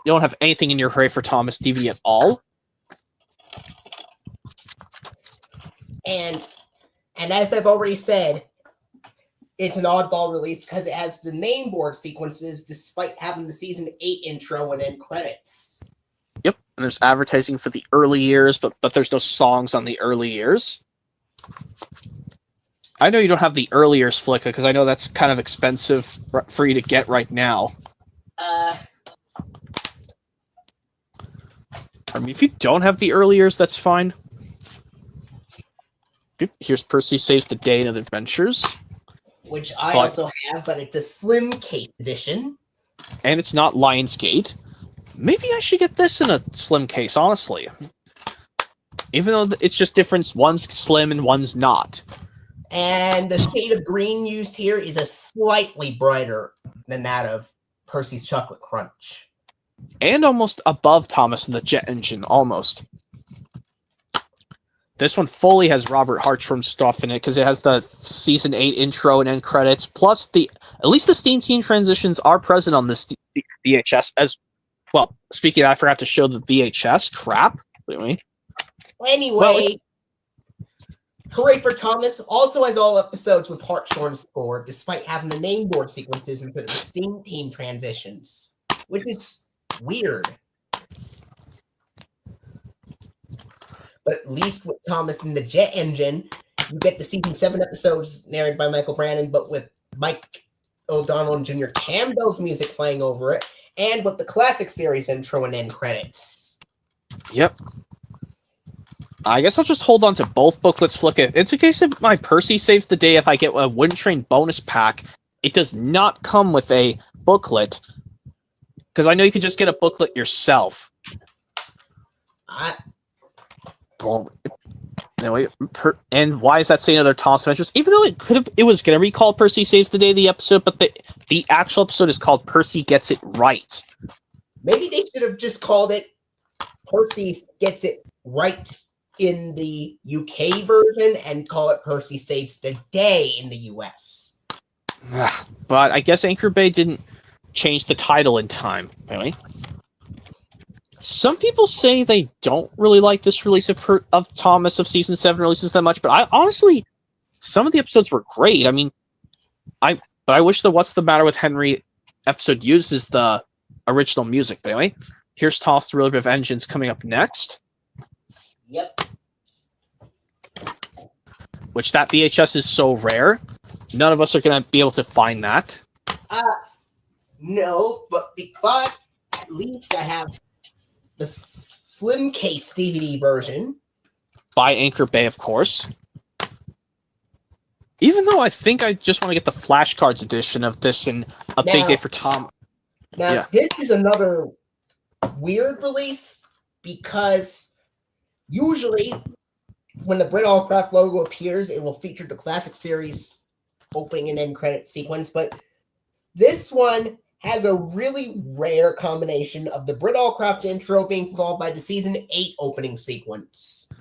don't have anything in your Hooray for Thomas DVD at all. And as I've already said, it's an oddball release because it has the name board sequences despite having the season 8 intro and end credits. Yep, and there's advertising for the early years, but there's no songs on the early years. I know you don't have the early years, Flicka, because I know that's kind of expensive for you to get right now. I mean, if you don't have the early years, that's fine. Here's Percy Saves the Day and Other Adventures. Which I also have, but it's a slim case edition. And it's not Lionsgate. Maybe I should get this in a slim case, honestly. Even though it's just different, one's slim and one's not. And the shade of green used here is a slightly brighter than that of Percy's Chocolate Crunch. And almost above Thomas and the Jet Engine, almost. This one fully has Robert Hartshorn stuff in it because it has the season 8 intro and end credits. Plus, at least the Steam Team transitions are present on this VHS as well. Speaking of, I forgot to show the VHS. Crap. Anyway, Hooray for Thomas also has all episodes with Hartshorn score, despite having the name board sequences instead of the Steam team transitions, which is weird. But at least with Thomas and the Jet Engine, you get the season 7 episodes narrated by Michael Brandon, but with Mike O'Donnell and Jr. Campbell's music playing over it, and with the classic series intro and end credits. Yep. I guess I'll just hold on to both booklets. Look, it's a case of my Percy Saves the Day. If I get a Wooden Train bonus pack, it does not come with a booklet, because I know you can just get a booklet yourself. Anyway, and why is that saying another Thomas Adventures? Even though it was going to be called Percy Saves the Day, the episode, but the actual episode is called Percy Gets It Right. Maybe they should have just called it Percy Gets It Right in the UK version and call it Percy Saves the Day in the US. But I guess Anchor Bay didn't change the title in time. Anyway. Some people say they don't really like this release of Thomas of Season 7 releases that much, but I honestly, some of the episodes were great. I mean, I wish the What's the Matter with Henry episode uses the original music. But anyway, here's Thomas the Ruler of Engines coming up next. Yep. Which that VHS is so rare. None of us are going to be able to find that. No, but at least I have the slim case DVD version. By Anchor Bay, of course. Even though I think I just want to get the flashcards edition of this and Big Day for Tom. Now, This is another weird release because usually when the Brit Allcraft logo appears, it will feature the classic series opening and end credit sequence, but this one has a really rare combination of the Brit Allcraft intro being followed by the Season 8 opening sequence.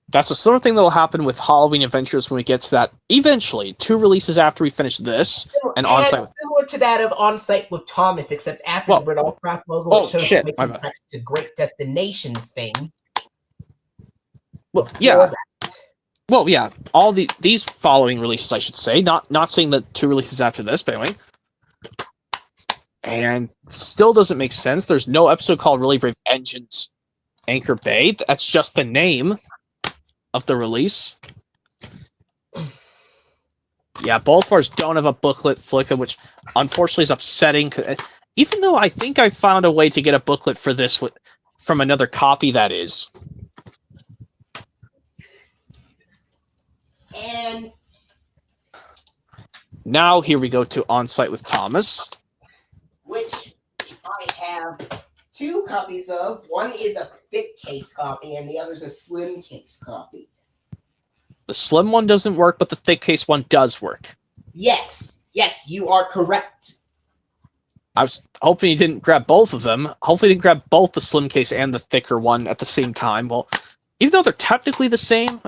That's the sort of thing that will happen with Halloween Adventures when we get to that eventually, 2 releases after we finish this, and On-Site. Similar to that of On-Site with Thomas, except after the Brit Allcraft logo, it shows the back to Great Destinations thing. Well, yeah. Well, yeah. All these following releases, I should say, not saying the 2 releases after this, but anyway. And still doesn't make sense. There's no episode called Really Brave Engines Anchor Bay. That's just the name of the release. Yeah, both of ours don't have a booklet, Flicka, which unfortunately is upsetting. Even though I think I found a way to get a booklet for this from another copy, that is. And now here we go to On-Site with Thomas. Which I have 2 copies of. One is a thick case copy, and the other is a slim case copy. The slim one doesn't work, but the thick case one does work. Yes, you are correct. I was hoping you didn't grab both of them. Hopefully you didn't grab both the slim case and the thicker one at the same time. Well, even though they're technically the same,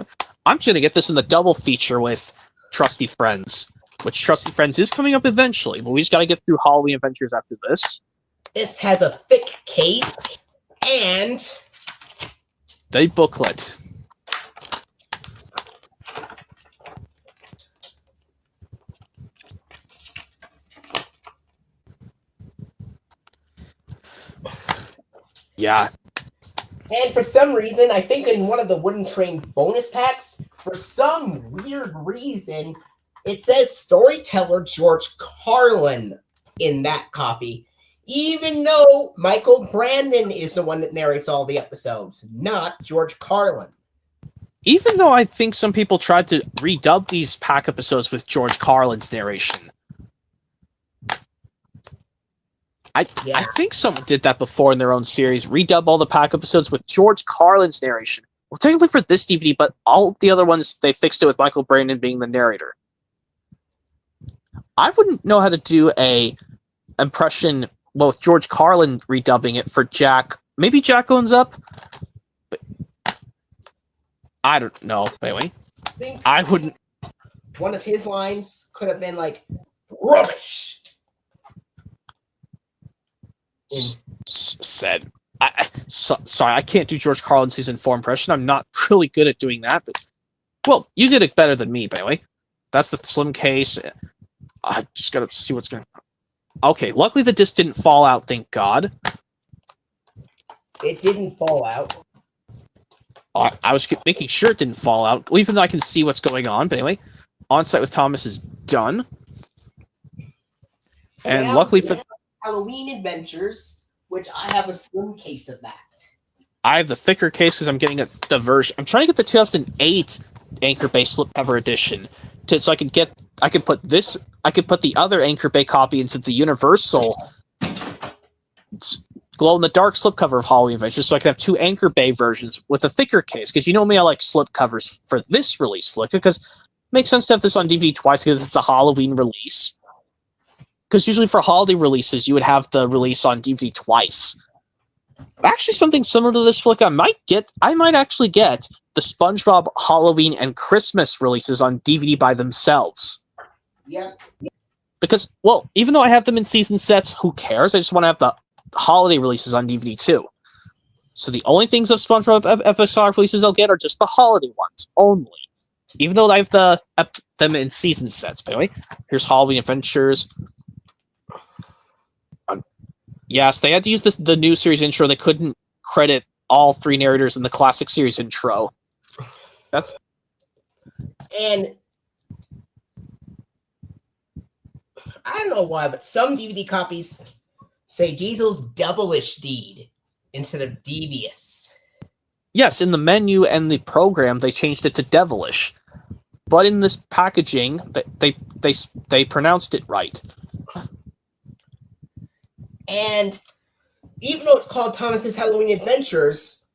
I'm just going to get this in the double feature with Trusty Friends. Which Trusty Friends is coming up eventually, but we just got to get through Halloween Adventures after this. This has a thick case and the booklet. Yeah. And for some reason, I think in one of the Wooden Train bonus packs, for some weird reason, it says storyteller George Carlin in that copy, even though Michael Brandon is the one that narrates all the episodes, not George Carlin. Even though I think some people tried to redub these pack episodes with George Carlin's narration. I think someone did that before in their own series, redub all the pack episodes with George Carlin's narration. Well, technically for this DVD, but all the other ones, they fixed it with Michael Brandon being the narrator. I wouldn't know how to do a impression, well, with George Carlin redubbing it for Jack. Maybe Jack owns up? But I don't know. Anyway, I wouldn't. One of his lines could have been like, rubbish! Said. Sorry, I can't do George Carlin season 4 impression. I'm not really good at doing that, but Well, you did it better than me, by the way. That's the slim case. I just gotta see what's going to... Okay, luckily the disc didn't fall out, thank God. It didn't fall out. I was making sure it didn't fall out, even though I can see what's going on. But anyway, On Site with Thomas is done. And now, luckily for... Halloween Adventures, which I have a slim case of that. I have the thicker case because I'm getting the version... I'm trying to get the 2008 Anchor Bay slipcover edition, so I can put the other Anchor Bay copy into the Universal glow-in-the-dark slipcover of Halloween Adventures, so I can have two Anchor Bay versions with a thicker case. Because you know me, I like slipcovers for this release, Flicka, because it makes sense to have this on DVD twice because it's a Halloween release. Because usually for holiday releases, you would have the release on DVD twice. Actually, something similar to this, Flicka, I might actually get the SpongeBob Halloween and Christmas releases on DVD by themselves. Yep. Because, well, even though I have them in season sets, who cares? I just want to have the holiday releases on DVD too. So the only things of SpongeBob episodic releases I'll get are just the holiday ones only. Even though I have them in season sets. By the way, here's Halloween Adventures. Yes, they had to use the new series intro. They couldn't credit all three narrators in the classic series intro. And I don't know why, but some DVD copies say Diesel's devilish deed instead of devious. Yes, in the menu and the program, they changed it to devilish. But in this packaging, they pronounced it right. And even though it's called Thomas's Halloween Adventures,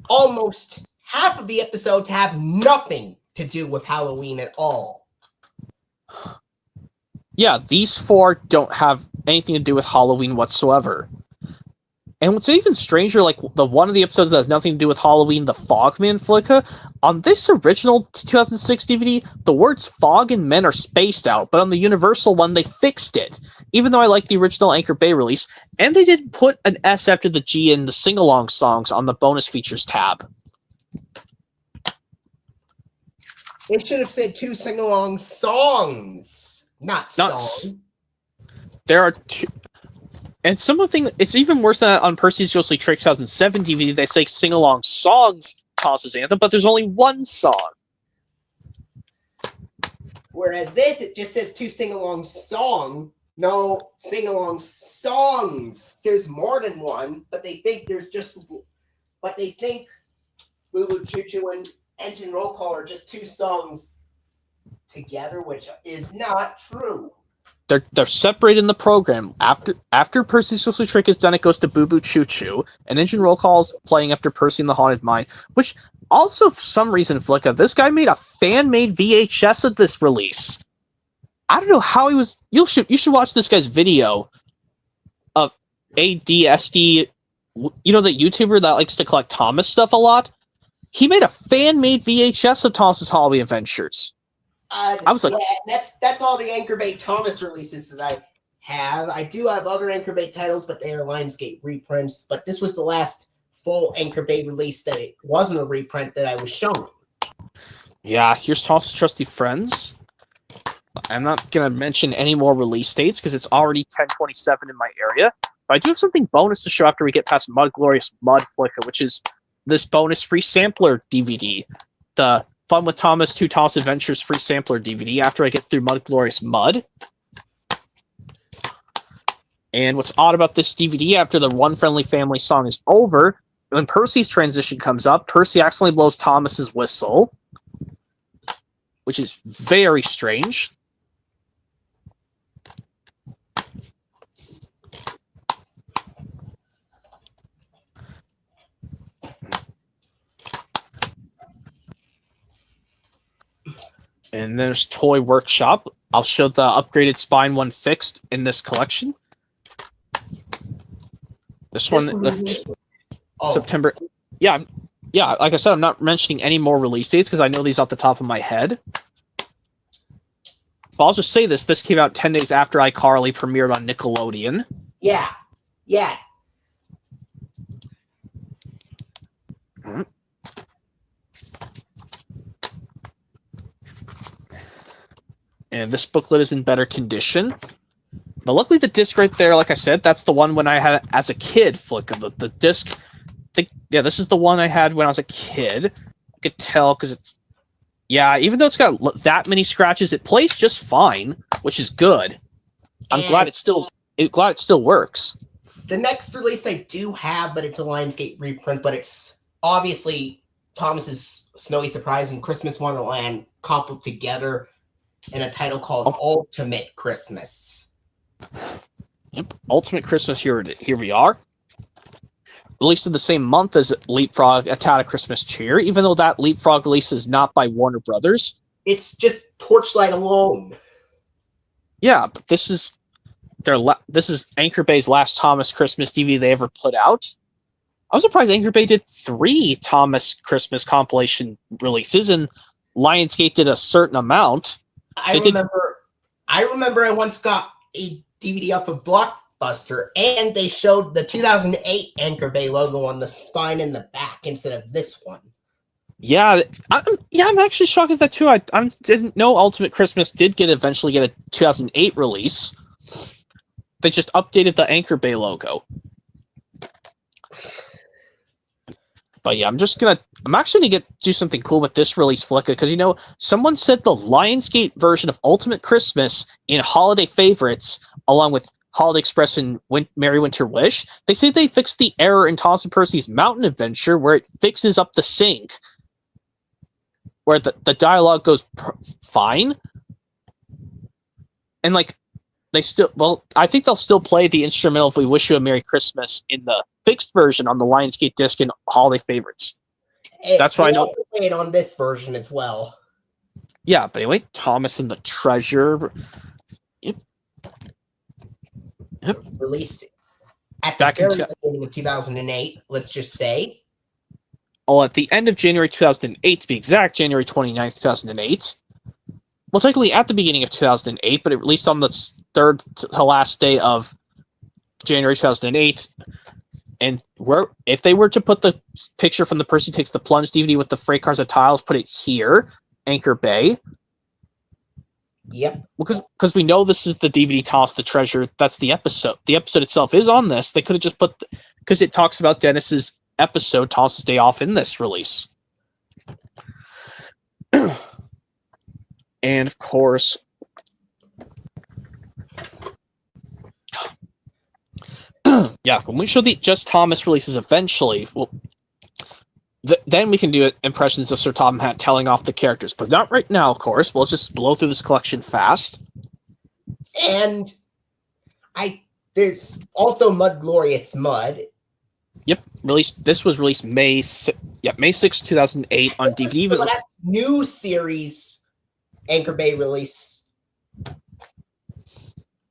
almost half of the episodes have nothing to do with Halloween at all. Yeah, these four don't have anything to do with Halloween whatsoever. And what's even stranger, like the one of the episodes that has nothing to do with Halloween, the Fogman Flicka, on this original 2006 DVD, the words fog and men are spaced out, but on the Universal one, they fixed it. Even though I like the original Anchor Bay release, and they didn't put an S after the G in the sing-along songs on the bonus features tab. It should have said two sing-along songs, not songs. There are two... And some of the things, it's even worse than that on Percy's Ghostly Trick 2007 DVD. They say sing-along songs, Thomas's Anthem, but there's only one song. Whereas this, it just says two sing-along song. No, sing-along songs. There's more than one, but they think there's just... But they think Boo Boo Choo Choo and Engine Roll Call are just two songs together, which is not true. They're separated in the program. After Percy's Ghostly Trick is done, it goes to Boo Boo Choo Choo, and Engine Roll Call's playing after Percy and the Haunted Mine, which also, for some reason, Flicka, this guy made a fan-made VHS of this release. I don't know how he was... You should watch this guy's video of ADSD, you know, the YouTuber that likes to collect Thomas stuff a lot? He made a fan-made VHS of Thomas's Halloween Adventures. I was like, yeah, that's all the Anchor Bay Thomas releases that I have. I do have other Anchor Bay titles, but they are Lionsgate reprints. But this was the last full Anchor Bay release that it wasn't a reprint that I was showing. Yeah, here's Thomas's Trusty Friends. I'm not going to mention any more release dates because it's already 10/27 in my area. But I do have something bonus to show after we get past Mud Glorious Mud Flicka, which is this bonus free sampler DVD. The Fun with Thomas 2 Thomas Adventures free sampler DVD after I get through Mud Glorious Mud. And what's odd about this DVD, after the One Friendly Family song is over, when Percy's transition comes up, Percy accidentally blows Thomas's whistle, which is very strange. And there's Toy Workshop. I'll show the upgraded Spine one fixed in this collection. This one, September. Yeah, like I said, I'm not mentioning any more release dates because I know these off the top of my head. But I'll just say this. This came out 10 days after iCarly premiered on Nickelodeon. Yeah. and this booklet is in better condition. But luckily, the disc right there, like I said, that's the one when I had it as a kid. Flick of the disc. Yeah, this is the one I had when I was a kid. I could tell because it's even though it's got that many scratches, it plays just fine, which is good. I'm glad it still works. The next release I do have, but it's a Lionsgate reprint, but it's obviously Thomas's Snowy Surprise and Christmas Wonderland coupled together in a title called Ultimate Christmas. Yep, Ultimate Christmas. Here we are. Released in the same month as Leapfrog: A Tad of Christmas Cheer, even though that Leapfrog release is not by Warner Brothers. It's just Torchlight alone. Yeah, but this is Anchor Bay's last Thomas Christmas DVD they ever put out. I was surprised Anchor Bay did 3 Thomas Christmas compilation releases, and Lionsgate did a certain amount. I remember I once got a DVD off of Blockbuster, and they showed the 2008 Anchor Bay logo on the spine in the back instead of this one. Yeah, I'm actually shocked at that too. I didn't know Ultimate Christmas did eventually get a 2008 release. They just updated the Anchor Bay logo. But yeah, I'm actually gonna do something cool with this release, Flicka, because someone said the Lionsgate version of Ultimate Christmas in Holiday Favorites, along with Holiday Express and Merry Winter Wish, they say they fixed the error in Thomas and Percy's Mountain Adventure where it fixes up the sync, where the dialogue goes fine, and I think they'll still play the instrumental of We Wish You a Merry Christmas in the fixed version on the Lionsgate disc in Holiday Favorites. That's what I know. Play it on this version as well. Yeah, but anyway, Thomas and the Treasure. Yep. Released at the very beginning of 2008, let's just say. Oh, at the end of January 2008, to be exact, January 29th, 2008. Well, technically at the beginning of 2008, but it released on the third to last day of January 2008. And if they were to put the picture from the Percy Takes the Plunge DVD with the freight cars and tiles, put it here, Anchor Bay. Yep. Because we know this is the DVD Toss the Treasure. That's the episode. The episode itself is on this. They could have just put... Because it talks about Dennis's episode, Toss's Day Off, in this release. And, of course... yeah, when we show the Just Thomas releases eventually, then we can do impressions of Sir Tom Hatt telling off the characters, but not right now, of course. We'll just blow through this collection fast. And there's also Mud Glorious Mud. Yep, this was released May 6, 2008 on DVD. The last new series Anchor Bay release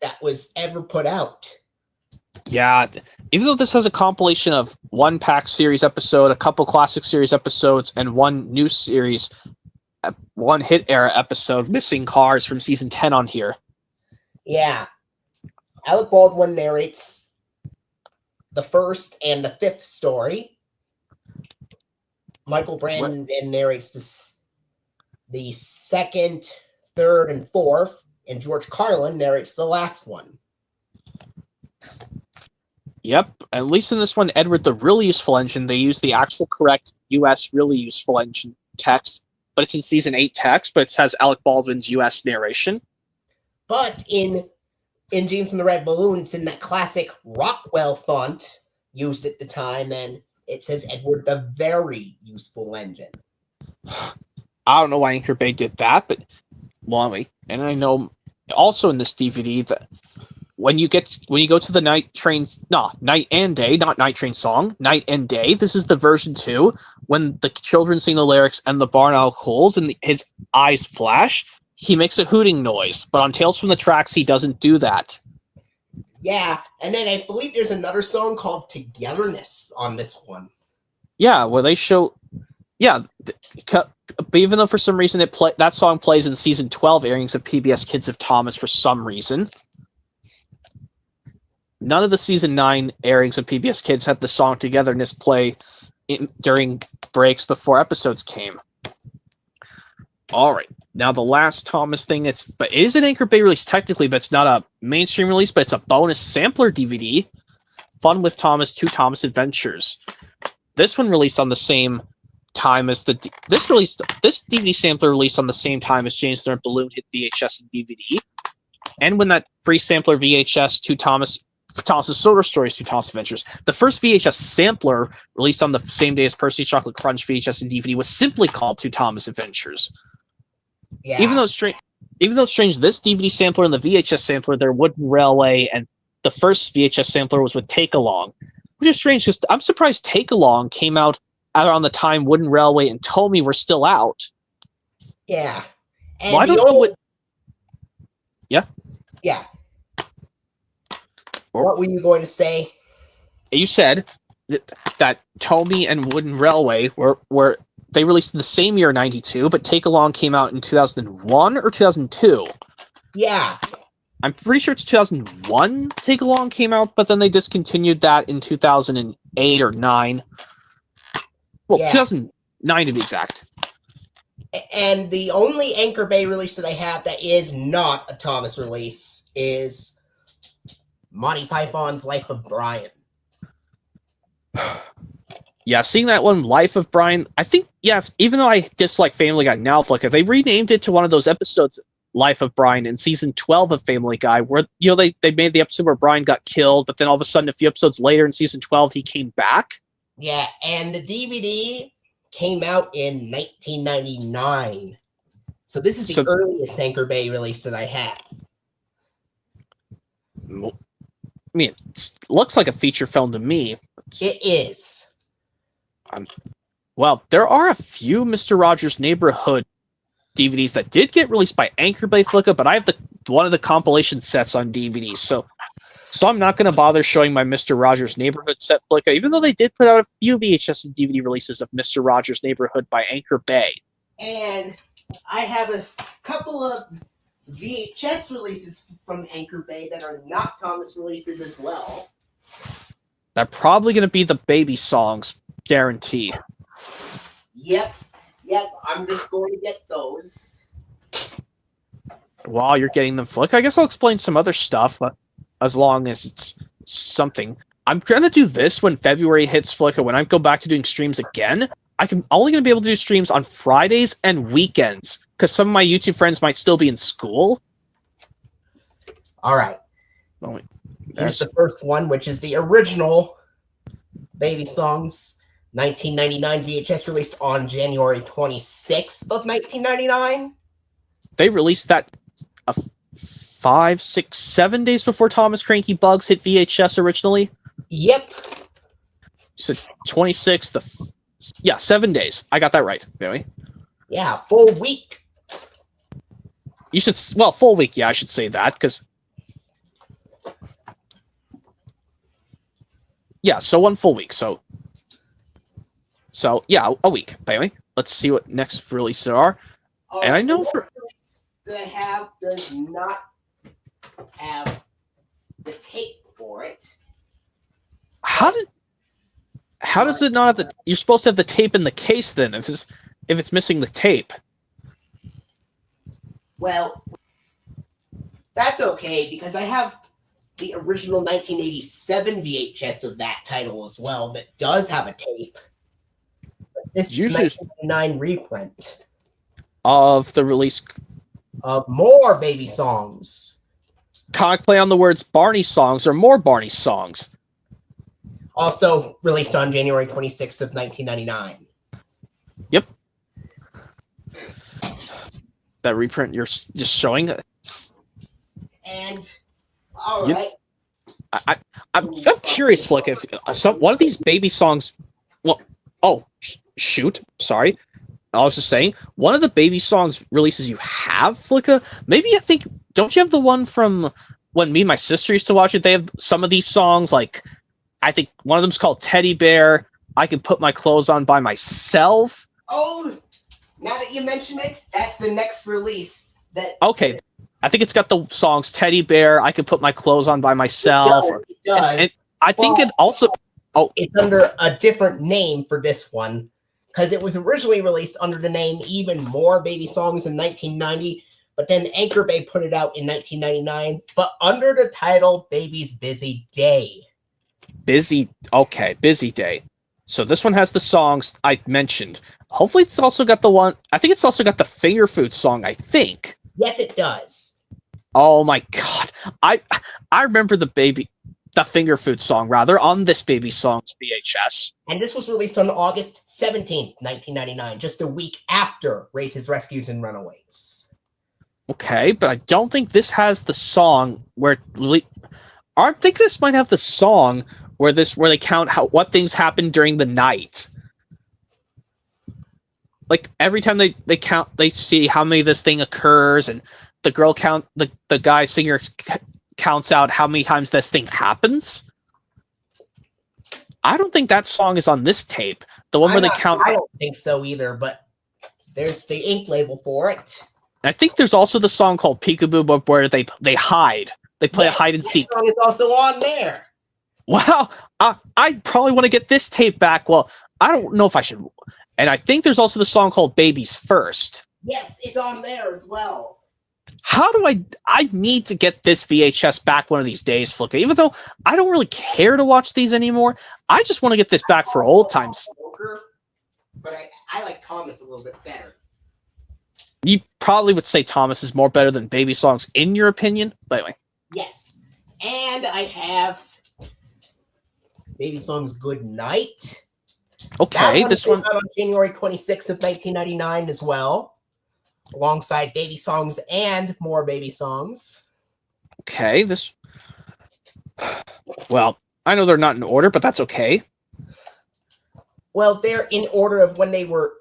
that was ever put out. Yeah, even though this has a compilation of one pack series episode, a couple classic series episodes, and one new series, one hit era episode, Missing Cars from season 10 on here. Yeah. Alec Baldwin narrates the first and the fifth story. Michael Brandon then narrates the second, third, and fourth, and George Carlin narrates the last one. Yep, at least in this one, Edward the Really Useful Engine, they use the actual correct US Really Useful Engine text, but it's in season 8 text, but it has Alec Baldwin's US narration. But in James and the Red Balloon, it's in that classic Rockwell font used at the time, and it says Edward the Very Useful Engine. I don't know why Anchor Bay did that, but well, anyway, and I know also in this DVD that when you go to the Night and Day, not Night Train song, Night and Day, this is the version 2, when the children sing the lyrics and the barn owl cools and his eyes flash, he makes a hooting noise, but on Tales from the Tracks, he doesn't do that. Yeah, and then I believe there's another song called Togetherness on this one. Yeah, where they show... Yeah, but even though for some reason that song plays in season 12 airings of PBS Kids of Thomas for some reason. None of the season 9 airings of PBS Kids had the song Togetherness play during breaks before episodes came. All right. Now the last Thomas thing, it is an Anchor Bay release technically, but it's not a mainstream release, but it's a bonus sampler DVD. Fun with Thomas, 2 Thomas Adventures. This one released on the same time as this DVD sampler released on the same time as James Thorne Balloon hit VHS and DVD. And when that free sampler VHS, 2 Thomas's Solar Stories, 2 Thomas Adventures, the first VHS sampler released on the same day as Percy Chocolate Crunch VHS and DVD was simply called 2 Thomas Adventures. Yeah. Even though it's strange, this DVD sampler and the VHS sampler, they're Wooden Railway, and the first VHS sampler was with Take Along, which is strange because I'm surprised Take Along came out around the time Wooden Railway and Tommy were still out. Yeah. And well, I don't know what. Yeah. Yeah. What were you going to say? You said that Tommy and Wooden Railway were they released in the same year, 92, but Take Along came out in 2001 or 2002. Yeah. I'm pretty sure it's 2001 Take Along came out, but then they discontinued that in 2008 or 9. Well, yeah. 2009 to be exact. And the only Anchor Bay release that I have that is not a Thomas release is Monty Python's Life of Brian. Yeah, seeing that one, Life of Brian, I think, yes, even though I dislike Family Guy now, they renamed it to one of those episodes, Life of Brian, in season 12 of Family Guy, where, they made the episode where Brian got killed, but then all of a sudden, a few episodes later in season 12, he came back. Yeah, and the DVD came out in 1999. So this is the earliest Anchor Bay release that I have. I mean, it looks like a feature film to me. It is. Well, there are a few Mr. Rogers' Neighborhood DVDs that did get released by Anchor Bay Flicka, but I have one of the compilation sets on DVD, so I'm not going to bother showing my Mr. Rogers' Neighborhood set Flicka, even though they did put out a few VHS and DVD releases of Mr. Rogers' Neighborhood by Anchor Bay. And I have a couple of VHS releases from Anchor Bay that are not Thomas releases as well. They're probably going to be the baby songs, guarantee. Yep, I'm just going to get those. While you're getting them, Flick, I guess I'll explain some other stuff, as long as it's something. I'm going to do this when February hits, Flicka. When I go back to doing streams again, I'm only going to be able to do streams on Fridays and weekends, because some of my YouTube friends might still be in school. All right. Here's the first one, which is the original Baby Songs 1999 VHS, released on January 26th of 1999. They released that 5, 6, 7 days before Thomas Cranky Bugs hit VHS originally. Yep. So 26th, 7 days. I got that right, really. Yeah, full week. You should, full week, I should say that, because... Yeah, so 1 full week, so a week. Anyway, let's see what next releases there are. And I know for... that I have does not have the tape for it. How does it not have the... You're supposed to have the tape in the case, then, if it's missing the tape. Well, that's okay, because I have the original 1987 VHS of that title as well that does have a tape. But this is 1999 reprint of the release of more Baby Songs. Comic play on the words Barney songs or more Barney songs. Also released on January 26th of 1999. Yep. That reprint you're just showing. And all right. I'm curious, Flick, if one of these Baby Songs... shoot. Sorry. I was just saying, one of the Baby Songs releases you have, Flicka, maybe don't you have the one from when me and my sister used to watch it? They have some of these songs, like, I think one of them's called Teddy Bear, I Can Put My Clothes On By Myself. Oh, now that you mention it, that's the next release. Okay. I think it's got the songs Teddy Bear, I Can Put My Clothes On By Myself. It does. And I think it also... It's under a different name for this one. because it was originally released under the name Even More Baby Songs in 1990, but then Anchor Bay put it out in 1999, but under the title Baby's Busy Day. Okay, Busy Day. So this one has the songs I mentioned. Hopefully it's also got the one, I think it's also got the finger food song, I think. Yes, it does. Oh my god. I remember the finger food song rather on this Baby Songs VHS. And this was released on August 17th, 1999, just a week after Races, Rescues, and Runaways. Okay, but I don't think this has the song where I think this might have the song where they count what things happen during the night. Like every time they count, they see how many this thing occurs, and the girl the guy singer counts out how many times this thing happens. I don't think that song is on this tape. The one where they count. I don't think so either, but there's the ink label for it. I think there's also the song called Peekaboo where they hide. They play a hide and seek. That song is also on there. Wow, I probably want to get this tape back. Well, I don't know if I should. And I think there's also the song called Babies First. Yes, it's on there as well. How do I need to get this VHS back one of these days, Flicka. Even though I don't really care to watch these anymore, I just want to get this back for old times. But I like Thomas a little bit better. You probably would say Thomas is more better than Baby Songs in your opinion, but anyway. Yes. And I have Baby Songs Good Night. Okay, this one out on January 26th of 1999 as well, alongside Baby Songs and More Baby Songs. Okay, this. Well, I know they're not in order, but that's okay. Well, they're in order of when they were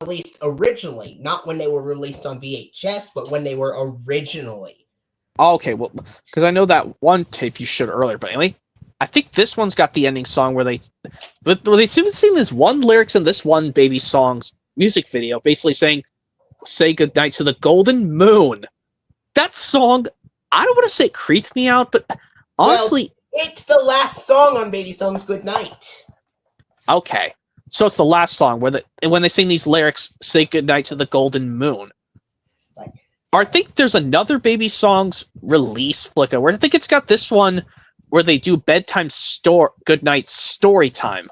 released originally, not when they were released on VHS, but when they were originally. Okay, well, because I know that one tape you showed earlier, but anyway, I think this one's got the ending song where they seem to sing this one lyrics in this one Baby Songs music video, basically saying, "Say goodnight to the golden moon." That song, I don't want to say it creeped me out, but honestly, it's the last song on Baby Songs Good Night. Okay, so it's the last song where when they sing these lyrics, "Say goodnight to the golden moon." Right. I think there's another Baby Songs release, Flicka, where I think it's got this one where they do bedtime goodnight story time.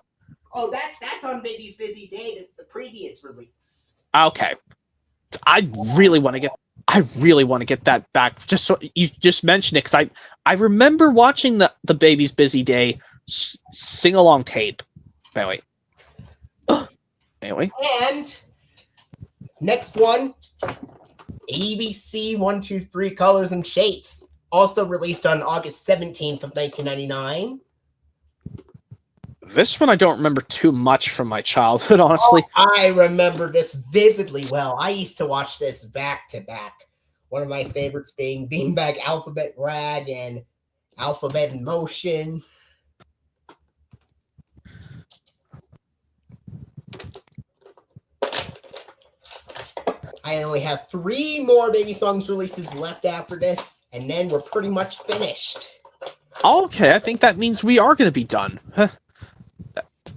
Oh, that's on Baby's Busy Day, the previous release. Okay, I really want to get that back. Just so you just mentioned it, because I remember watching the Baby's Busy Day sing along tape. Anyway. And next one, ABC 123 Colors and Shapes, also released on August 17th of 1999. This one I don't remember too much from my childhood, honestly. Oh, I remember this vividly well. I used to watch this back to back. One of my favorites being Beanbag Alphabet Rag and Alphabet in Motion. I only have 3 more Baby Songs releases left after this, and then we're pretty much finished. Okay, I think that means we are going to be done. Huh.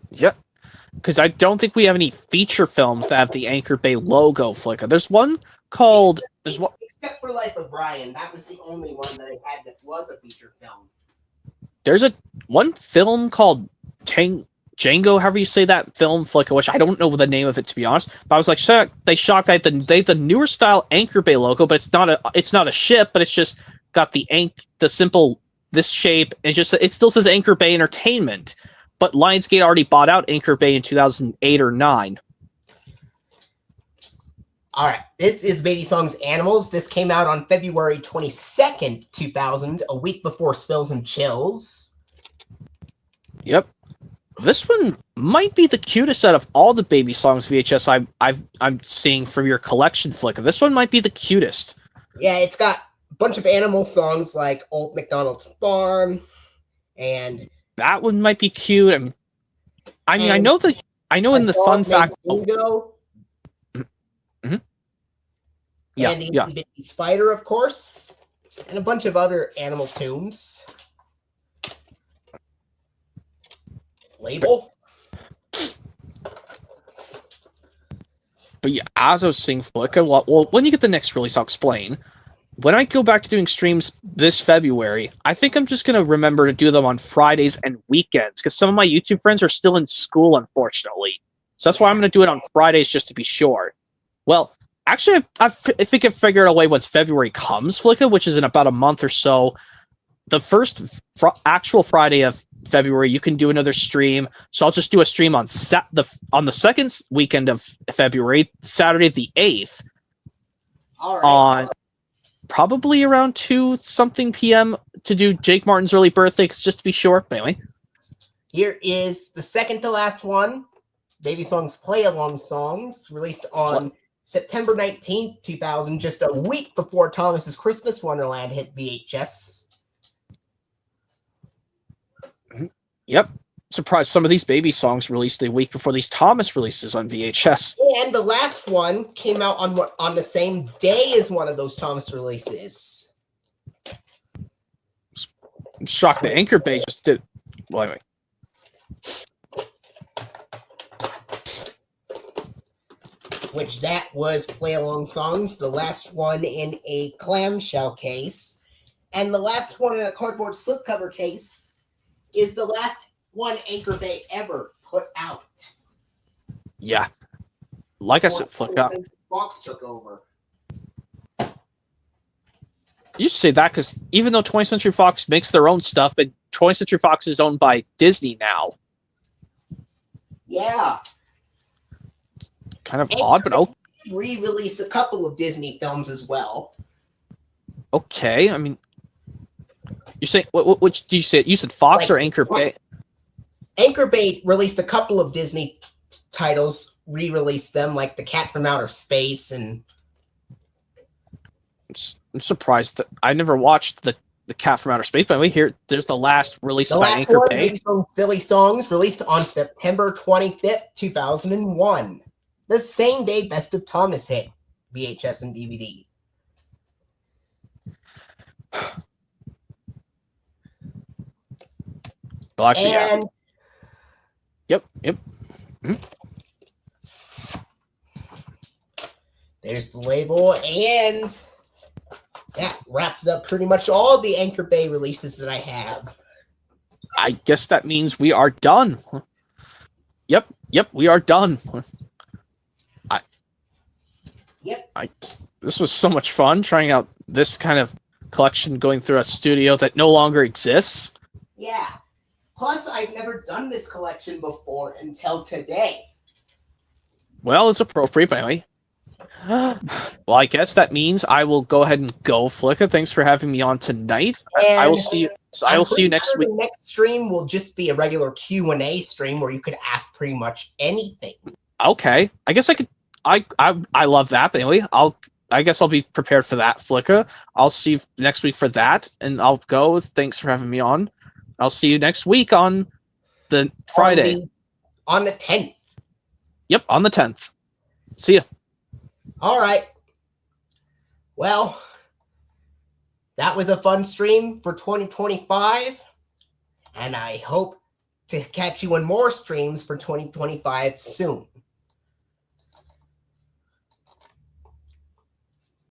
Yeah, because I don't think we have any feature films that have the Anchor Bay logo, Flicka. There's one called... Except for Life of Brian. That was the only one that I had that was a feature film. There's one film called Django, however you say that film, Flicka, which I don't know the name of it, to be honest. But I was like, they shocked that they had the newer style Anchor Bay logo, but it's not a ship, but it's just got the simple this shape, and it still says Anchor Bay Entertainment. But Lionsgate already bought out Anchor Bay in 2008 or 9. All right, this is Baby Songs Animals. This came out on February 22nd, 2000, a week before Spills and Chills. Yep. This one might be the cutest out of all the Baby Songs VHS I'm seeing from your collection, Flicka. This one might be the cutest. Yeah, it's got a bunch of animal songs like Old MacDonald's Farm, and that one might be cute. I know in the fun fact. Bingo. Mm-hmm. Yeah, and the Bitty Spider, of course, and a bunch of other animal tunes. Label. But yeah, as I was saying, Flicka, well, when you get the next release, I'll explain. When I go back to doing streams this February, I think I'm just gonna remember to do them on Fridays and weekends because some of my YouTube friends are still in school, unfortunately. So that's why I'm gonna do it on Fridays just to be sure. Well, actually, I think I figured out a way once February comes, Flicka, which is in about a month or so. The first actual Friday of February, you can do another stream. So I'll just do a stream on on the second weekend of February, Saturday the 8th, All right. on probably around 2 something p.m. to do Jake Martin's early birthday, just to be sure. But anyway, Here is the second to last one. Baby Songs Play Along Songs, released on September 19th, 2000, just a week before Thomas's Christmas Wonderland hit VHS. Yep. Surprised some of these baby songs released a week before these Thomas releases on VHS. And the last one came out on the same day as one of those Thomas releases. I'm shocked the Anchor Bay just did. Well, anyway. Which that was Play Along Songs, the last one in a clamshell case. And the last one in a cardboard slipcover case is the last one Anchor Bay ever put out. Yeah. Like I said, Flicka. Fox took over. You should say that because even though 20th Century Fox makes their own stuff, but 20th Century Fox is owned by Disney now. Yeah. Kind of odd, but okay. Re-release a couple of Disney films as well. Okay, I mean, you're saying which do you say? You said Fox or Anchor Bay? Anchor Bay released a couple of Disney titles, re-released them, like The Cat from Outer Space, and I'm surprised that I never watched the Cat from Outer Space. But wait, here, there's the last release by Anchor Bay. Silly Songs, released on September 25th, 2001. The same day Best of Thomas hit VHS and DVD. Well, actually, yeah. Yep. Mm-hmm. There's the label, and that wraps up pretty much all the Anchor Bay releases that I have. I guess that means we are done. Yep, we are done. This was so much fun trying out this kind of collection, going through a studio that no longer exists. Yeah. Plus, I've never done this collection before until today. Well, it's appropriate, but anyway. Well, I guess that means I will go ahead and go, Flicka. Thanks for having me on tonight. I will see you. I will see you next week. The next stream will just be a regular Q&A stream where you could ask pretty much anything. Okay, I guess I could. I love that. But anyway, I guess I'll be prepared for that, Flicka. I'll see you next week for that, and I'll go. Thanks for having me on. I'll see you next week on the Friday. On the 10th. Yep, on the 10th. See ya. All right. Well, that was a fun stream for 2025, and I hope to catch you in more streams for 2025 soon.